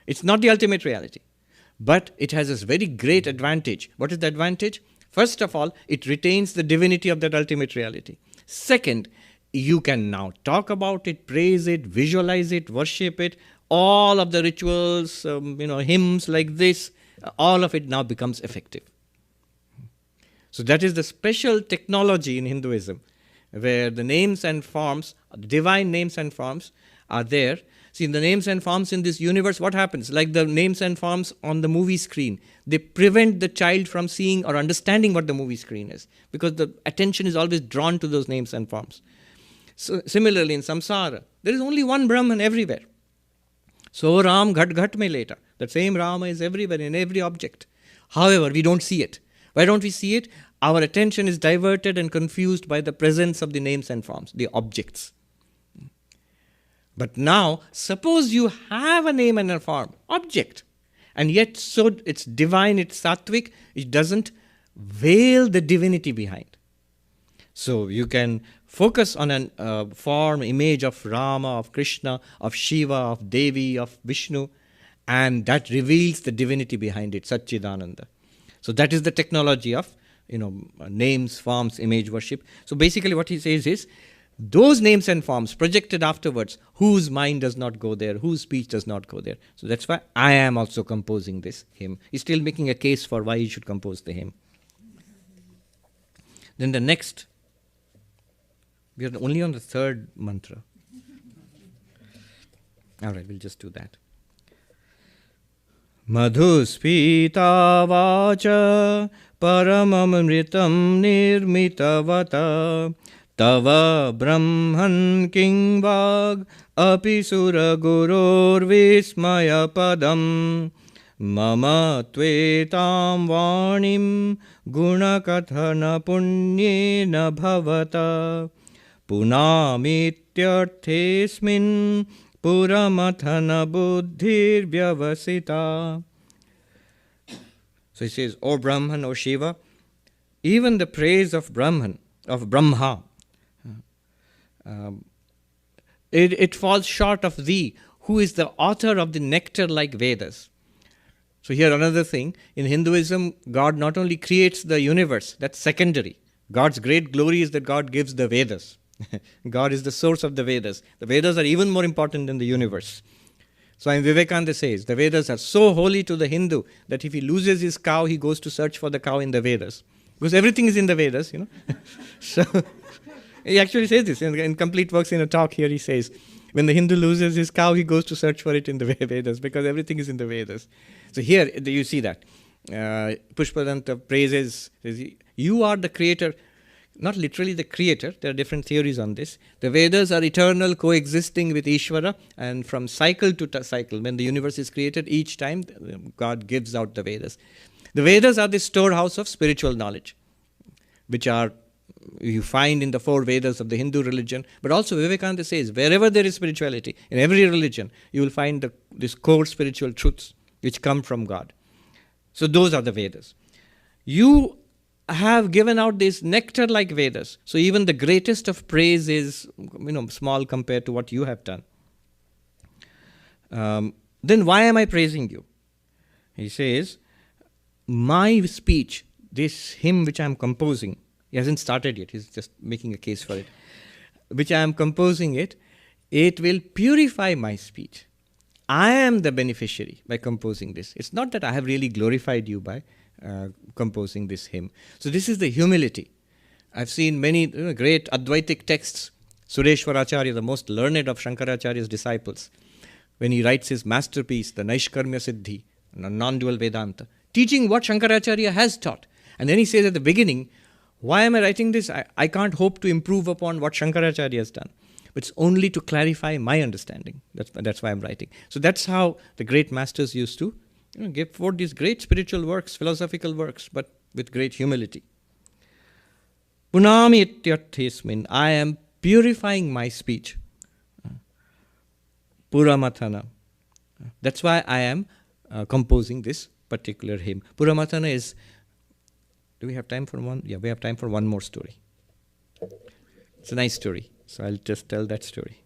It's not the ultimate reality. But it has this very great advantage. What is the advantage? First of all, it retains the divinity of that ultimate reality. Second, you can now talk about it, praise it, visualize it, worship it. All of the rituals, hymns like this, all of it now becomes effective. So that is the special technology in Hinduism, where the names and forms, the divine names and forms are there, See, the names and forms in this universe, what happens? Like the names and forms on the movie screen, they prevent the child from seeing or understanding what the movie screen is, because the attention is always drawn to those names and forms. So similarly, in samsara, there is only one Brahman everywhere. So Ram ghat ghat mein leta. The same Rama is everywhere, in every object. However, we don't see it. Why don't we see it? Our attention is diverted and confused by the presence of the names and forms, the objects. But now, suppose you have a name and a form, object, and yet so it's divine, it's sattvic, it doesn't veil the divinity behind. So you can focus on a form, image of Rama, of Krishna, of Shiva, of Devi, of Vishnu, and that reveals the divinity behind it, Satchidananda. So that is the technology of names, forms, image worship. So basically what he says is, those names and forms projected afterwards, whose mind does not go there, whose speech does not go there. So that's why I am also composing this hymn. He's still making a case for why he should compose the hymn. Then the next, we are only on the third mantra. All right, we'll just do that. Madhuspita vacha paramamritam nirmitavata Tava brahman king vag apisura gurur vismaya padam mama twetam vanim gunakathana punyena bhavata punamityarthesmin puramathana buddhir vyavasita. So he says, O Brahman, O Shiva, even the praise of Brahma, it falls short of thee, who is the author of the nectar-like Vedas. So here another thing, in Hinduism, God not only creates the universe, that's secondary. God's great glory is that God gives the Vedas. God is the source of the Vedas. The Vedas are even more important than the universe. Swami Vivekananda says, the Vedas are so holy to the Hindu that if he loses his cow, he goes to search for the cow in the Vedas. Because everything is in the Vedas, So he actually says this in Complete Works. In a talk here he says, when the Hindu loses his cow, he goes to search for it in the Vedas, because everything is in the Vedas. So here you see that. Pushpadanta praises, says, you are the creator, not literally the creator, there are different theories on this. The Vedas are eternal, coexisting with Ishvara, and from cycle to cycle, when the universe is created, each time God gives out the Vedas. The Vedas are the storehouse of spiritual knowledge, which are you find in the 4 Vedas of the Hindu religion. But also Vivekananda says, wherever there is spirituality, in every religion, you will find these core spiritual truths which come from God. So those are the Vedas. You have given out these nectar-like Vedas. So even the greatest of praise is small compared to what you have done. Then why am I praising you? He says, my speech, this hymn which I am composing, he hasn't started yet, he's just making a case for it, which I am composing it will purify my speech. I am the beneficiary by composing this. It's not that I have really glorified you by composing this hymn. So this is the humility. I've seen many great Advaitic texts. Sureshwaracharya, the most learned of Shankaracharya's disciples, when he writes his masterpiece, the Naishkarmya Siddhi, non-dual Vedanta, teaching what Shankaracharya has taught. And then he says at the beginning, why am I writing this? I can't hope to improve upon what Shankaracharya has done. But it's only to clarify my understanding. That's why I'm writing. So that's how the great masters used to give forth these great spiritual works, philosophical works, but with great humility. Punami ityarthesmin, I am purifying my speech. Puramathana. That's why I am composing this particular hymn. Puramathana is, do we have time for one? Yeah, we have time for one more story. It's a nice story, so I'll just tell that story.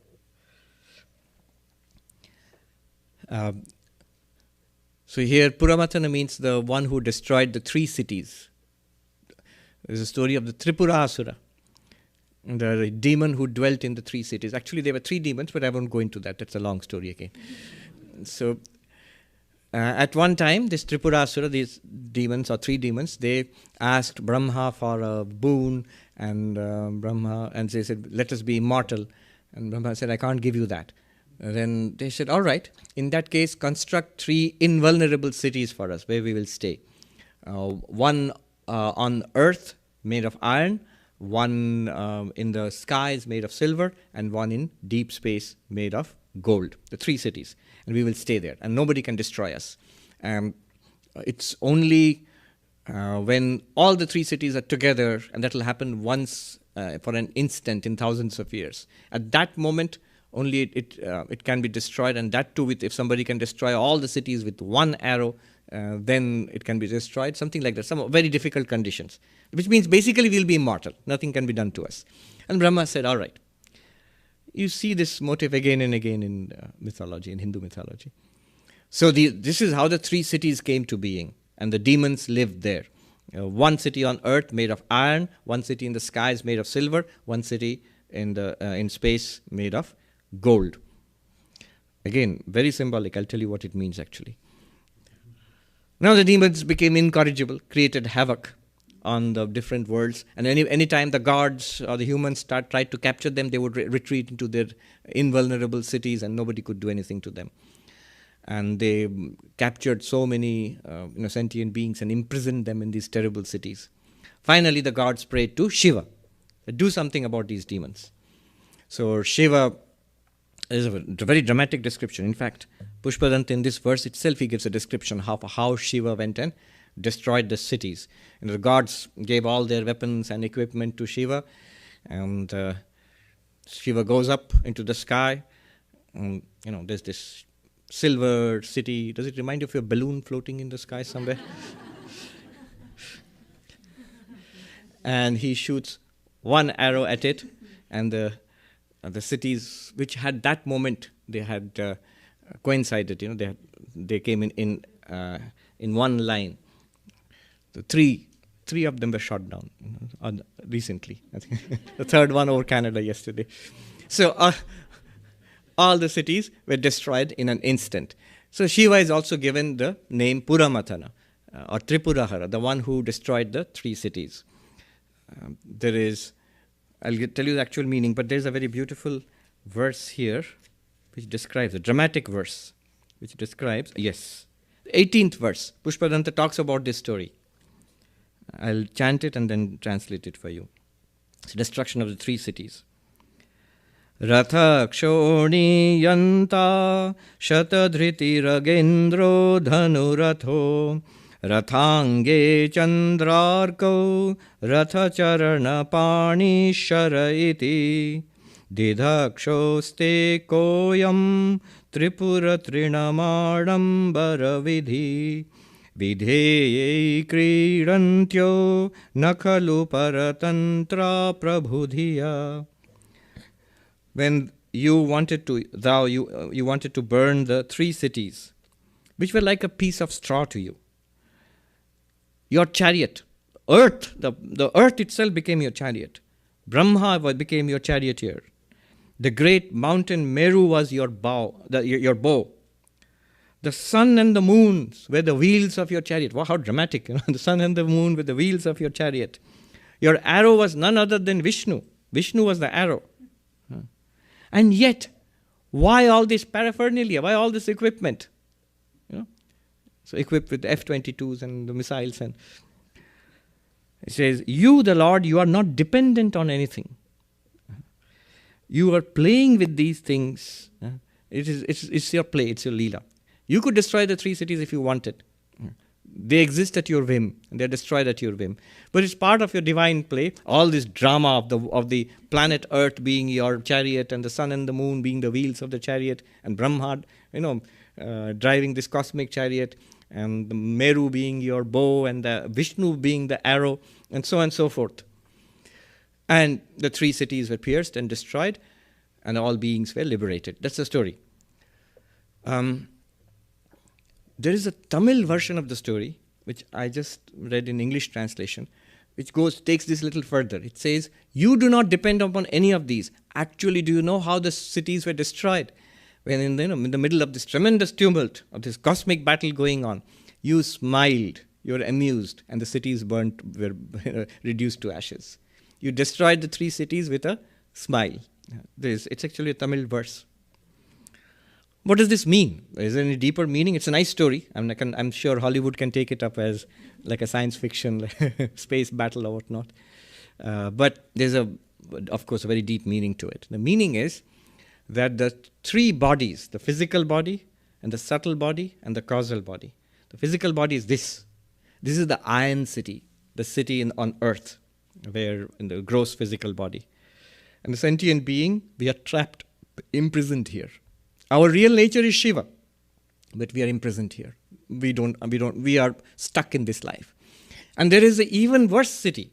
So here, Puramathana means the one who destroyed the 3 cities. There's a story of the Tripurasura, the demon who dwelt in the 3 cities. Actually, there were 3 demons, but I won't go into that. That's a long story again. So, at one time, this Tripurasura, these demons, or 3 demons, they asked Brahma for a boon, and they said, let us be immortal. And Brahma said, I can't give you that. Then they said, all right, in that case, construct 3 invulnerable cities for us where we will stay. One on earth made of iron, one in the skies made of silver, and one in deep space made of gold. The 3 cities. And we will stay there, and nobody can destroy us. It's only when all the 3 cities are together, and that will happen once for an instant in thousands of years. At that moment, only it can be destroyed, and that too, if somebody can destroy all the cities with one arrow, then it can be destroyed, something like that, some very difficult conditions, which means basically we'll be immortal. Nothing can be done to us. And Brahma said, all right. You see this motive again and again in mythology, in Hindu mythology. So this is how the 3 cities came to being, and the demons lived there. One city on earth made of iron, one city in the skies made of silver, one city in space made of gold. Again, very symbolic. I'll tell you what it means actually. Now the demons became incorrigible, created havoc on the different worlds, and any time the gods or the humans tried to capture them, they would retreat into their invulnerable cities, and nobody could do anything to them. And they captured so many sentient beings and imprisoned them in these terrible cities. Finally, the gods prayed to Shiva, do something about these demons. So Shiva is a very dramatic description. In fact, Pushpadanta in this verse itself, he gives a description of how Shiva went and destroyed the cities. And the gods gave all their weapons and equipment to Shiva, and Shiva goes up into the sky, and there's this silver city. Does it remind you of your balloon floating in the sky somewhere? And he shoots one arrow at it, and the cities which had that moment, they had coincided. They came in one line. The three of them were shot down recently. I think the third one over Canada yesterday. So all the cities were destroyed in an instant. So Shiva is also given the name Puramatana or Tripurahara, the one who destroyed the 3 cities. I'll tell you the actual meaning, but there's a very beautiful verse here which describes, a dramatic verse, which describes, the 18th verse. Pushpadanta talks about this story. I'll chant it and then translate it for you. It's destruction of the 3 cities. Ratha kshoni yanta shatadhriti ragendro dhanuratho rathange chandrarko rathacharana pani sharaiti didhakshoste koyam tripura trinamadambara vidhi vidheye kridantyo nakhalu paratantra prabhudhiya. When you wanted to burn the 3 cities, which were like a piece of straw to you. Your chariot, earth, the earth itself became your chariot. Brahma became your charioteer. The great mountain Meru was your bow. The sun and the moon were the wheels of your chariot. Wow, how dramatic! The sun and the moon were the wheels of your chariot. Your arrow was none other than Vishnu. Vishnu was the arrow. And yet, why all this paraphernalia? Why all this equipment? So equipped with the F-22s and the missiles. And it says, you, the Lord, you are not dependent on anything. You are playing with these things. It's your play, it's your leela. You could destroy the 3 cities if you wanted. They exist at your whim, and they're destroyed at your whim. But it's part of your divine play, all this drama of the planet Earth being your chariot, and the sun and the moon being the wheels of the chariot, and Brahma, driving this cosmic chariot, and the Meru being your bow, and the Vishnu being the arrow, and so on and so forth. And the 3 cities were pierced and destroyed, and all beings were liberated. That's the story. There is a Tamil version of the story, which I just read in English translation, which takes this a little further. It says, you do not depend upon any of these. Actually, do you know how the cities were destroyed? When in the middle of this tremendous tumult, of this cosmic battle going on, you smiled, you were amused, and the cities were reduced to ashes. You destroyed the 3 cities with a smile. It's actually a Tamil verse. What does this mean? Is there any deeper meaning? It's a nice story. I'm sure Hollywood can take it up as like a science fiction space battle or whatnot. But there's of course, a very deep meaning to it. The meaning is that the three bodies, the physical body and the subtle body and the causal body. The physical body is this. This is the iron city, the city on earth, where in the gross physical body. And the sentient being, we are trapped, imprisoned here. Our real nature is Shiva, but we are imprisoned here. We are stuck in this life. And there is an even worse city.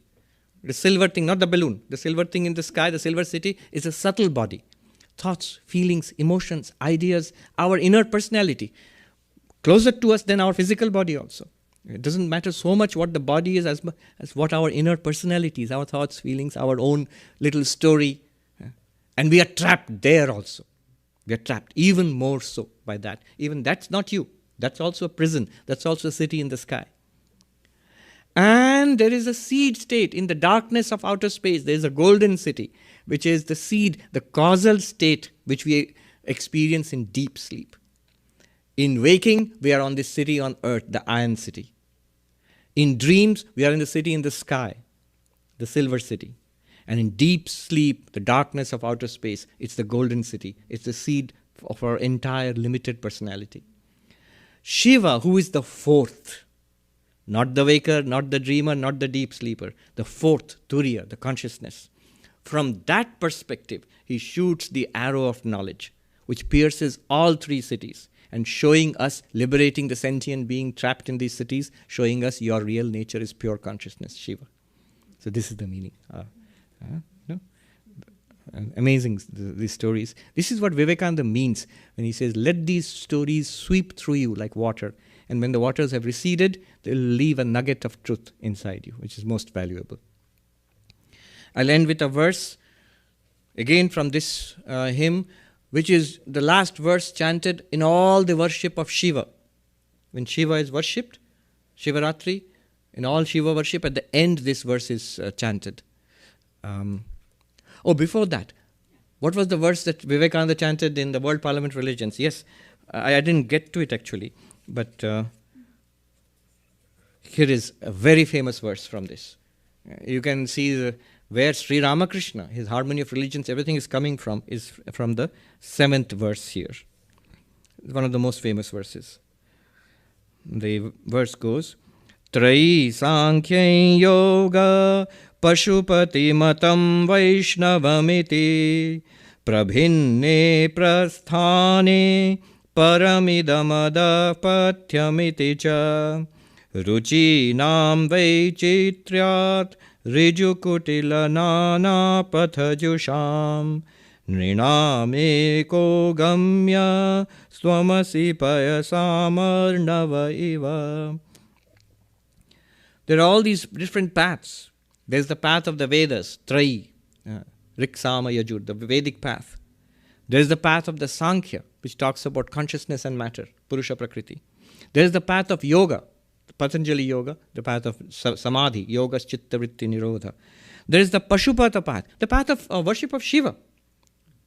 The silver thing, not the balloon. The silver thing in the sky, the silver city, is a subtle body. Thoughts, feelings, emotions, ideas, our inner personality. Closer to us than our physical body also. It doesn't matter so much what the body is as what our inner personality is, our thoughts, feelings, our own little story. And we are trapped there also. We are trapped even more so by that. Even that's not you. That's also a prison. That's also a city in the sky. And there is a seed state in the darkness of outer space. There is a golden city, which is the seed, the causal state, which we experience in deep sleep. In waking, we are on this city on earth, the iron city. In dreams, we are in the city in the sky, the silver city. And in deep sleep, the darkness of outer space, it's the golden city. It's the seed of our entire limited personality. Shiva, who is the fourth, not the waker, not the dreamer, not the deep sleeper, the fourth, Turiya, the consciousness. From that perspective, he shoots the arrow of knowledge, which pierces all three cities, and showing us, liberating the sentient being trapped in these cities, showing us your real nature is pure consciousness, Shiva. So this is the meaning. No? Amazing, these stories. This is what Vivekananda means when he says, let these stories sweep through you like water. And when the waters have receded, they'll leave a nugget of truth inside you, which is most valuable. I'll end with a verse, again from this hymn, which is the last verse chanted in all the worship of Shiva. When Shiva is worshipped, Shivaratri, in all Shiva worship, at the end this verse is chanted. Before that, what was the verse that Vivekananda chanted in the World Parliament Religions? Yes, I didn't get to it actually, but here is a very famous verse from this. You can see where Sri Ramakrishna, his Harmony of Religions, everything is coming from, is from the 7th verse here. It's one of the most famous verses. The verse goes, Trai Sankhya Yoga Pashupati Matam Vaishnavamiti Prabhinne Prasthane Paramidamada Pathyamiti Cha Ruchi Nam Vaichitriat Rijukutila Nana Pathajusham Nrinameko Gamya Swamasi Payasamarnava Iva. There are all these different paths. There's the path of the Vedas, Trai, Riksama Yajur, the Vedic path. There's the path of the Sankhya, which talks about consciousness and matter, Purusha Prakriti. There's the path of Yoga, Patanjali Yoga, the path of Samadhi, Yoga Chitta Vritti Nirodha. There is the Pashupata path, the path of worship of Shiva,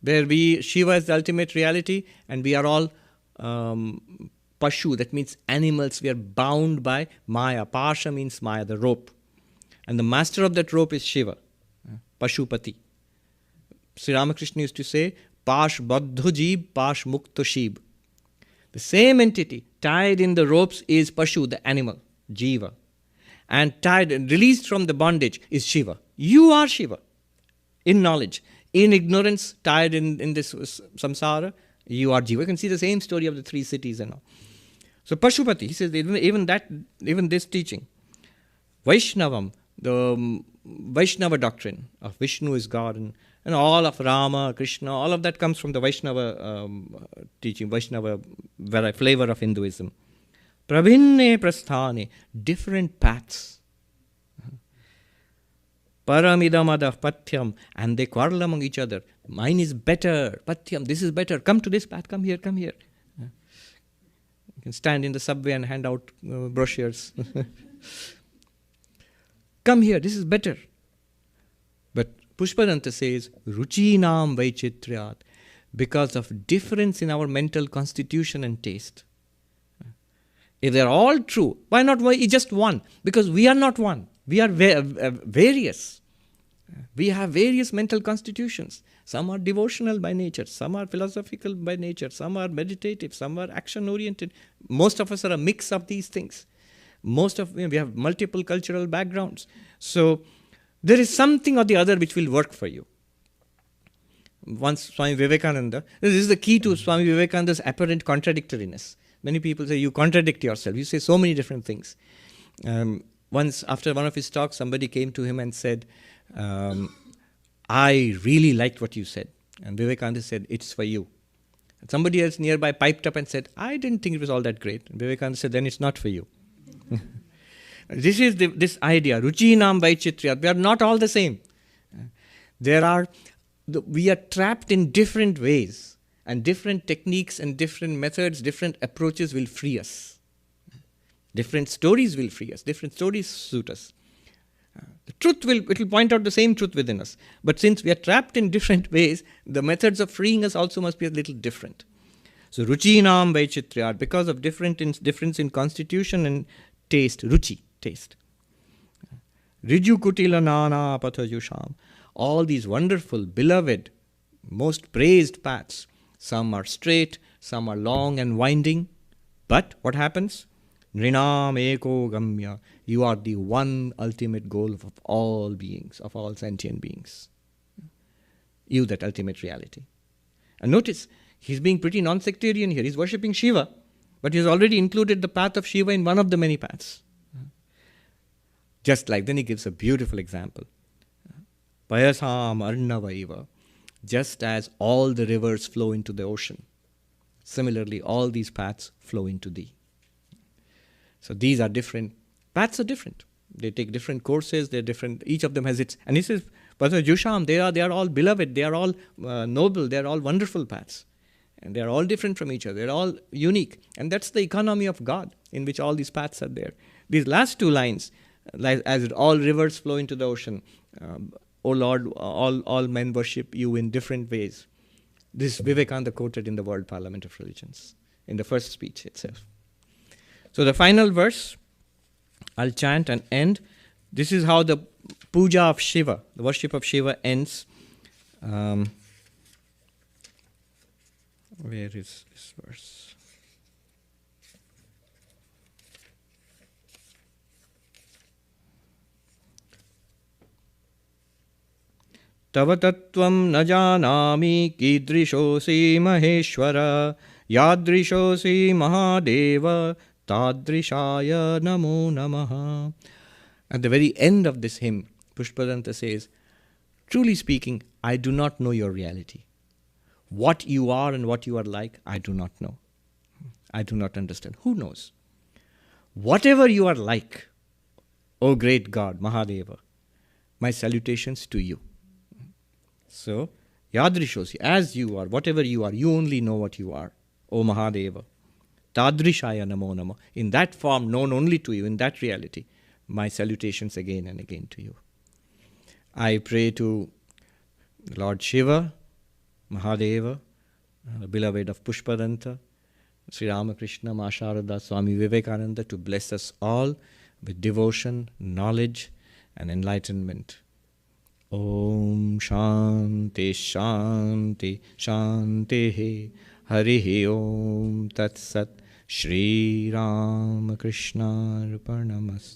where Shiva is the ultimate reality and we are all Pashu, that means animals. We are bound by Maya. Pasha means Maya, the rope. And the master of that rope is Shiva, Pashupati. Sri Ramakrishna used to say, Pash Baddhu Jeeb, Pash Mukta Shib. The same entity tied in the ropes is Pashu, the animal, Jiva. And tied and released from the bondage is Shiva. You are Shiva. In knowledge. In ignorance, tied in this samsara, you are Jiva. You can see the same story of the three cities and all. So Pashupati, he says, even this teaching, Vaishnavam, the Vaishnava doctrine of Vishnu is God, and all of Rama, Krishna, all of that comes from the Vaishnava teaching, Vaishnava flavor of Hinduism. Prabhinne prasthane, different paths. Paramidamada pathyam, and they quarrel among each other. Mine is better, pathyam, this is better. Come to this path, come here, come here. You can stand in the subway and hand out brochures. Come here, this is better. But Pushpadanta says, Ruchi Nam Vaichitriat. because of difference in our mental constitution and taste. If they're all true, why not just one? Because we are not one. We are various. We have various mental constitutions. Some are devotional by nature, some are philosophical by nature, some are meditative, some are action-oriented. Most of us are a mix of these things. We have multiple cultural backgrounds. So there is something or the other which will work for you. Once Swami Vivekananda, this is the key to Swami Vivekananda's apparent contradictoriness. Many people say, you contradict yourself. You say so many different things. Once, after one of his talks, somebody came to him and said, I really liked what you said. And Vivekananda said, it's for you. And somebody else nearby piped up and said, I didn't think it was all that great. And Vivekananda said, then it's not for you. This is this idea, Ruchinam Vaichitrya. We are not all the same. We are trapped in different ways, and different techniques and different methods, different approaches will free us. Different stories will free us. Different stories suit us. The truth will point out the same truth within us. But since we are trapped in different ways, the methods of freeing us also must be a little different. So Ruchinam Vaichitrya, because of difference in constitution and taste, Ruchi, taste. Riju Kutila Nana Pathajusham. All these wonderful, beloved, most praised paths. Some are straight, some are long and winding. But what happens? Nrinam Eko Gamya. You are the one ultimate goal of all beings, of all sentient beings. You, that ultimate reality. And notice, he's being pretty non-sectarian here. He's worshipping Shiva, but he's already included the path of Shiva in one of the many paths. Just like, then he gives a beautiful example. Payasam Arnavaiva. Just as all the rivers flow into the ocean, similarly, all these paths flow into thee. So these are different. Paths are different. They take different courses. They're different. Each of them has its. And he says, Pathajusham, they are all beloved. They are all noble. They are all wonderful paths. And they are all different from each other. They're all unique. And that's the economy of God, in which all these paths are there. These last two lines, as all rivers flow into the ocean, O Lord, all men worship you in different ways. This Vivekananda quoted in the World Parliament of Religions, in the first speech itself. So the final verse, I'll chant and end. This is how the puja of Shiva, the worship of Shiva ends. Where is this verse? Tava tattvam na janami kidrishosi maheshwara yadrishosi mahadeva tadrishaya namo namaha. At the very end of this hymn, Pushpadanta says, truly speaking, I do not know your reality. What you are and what you are like, I do not know. I do not understand. Who knows? Whatever you are like, O great God, Mahadeva, my salutations to you. So, Yadrishosi, as you are, whatever you are, you only know what you are, O Mahadeva. Tadrishaya namo namo. In that form, known only to you, in that reality, my salutations again and again to you. I pray to Lord Shiva, Mahadeva, the beloved of Pushpadanta, Sri Ramakrishna, Ma Sharada, Swami Vivekananda, to bless us all with devotion, knowledge, and enlightenment. Om Shanti Shanti Shanti Harihi Om Tat Sat Shri Ramakrishna Arpanamastu.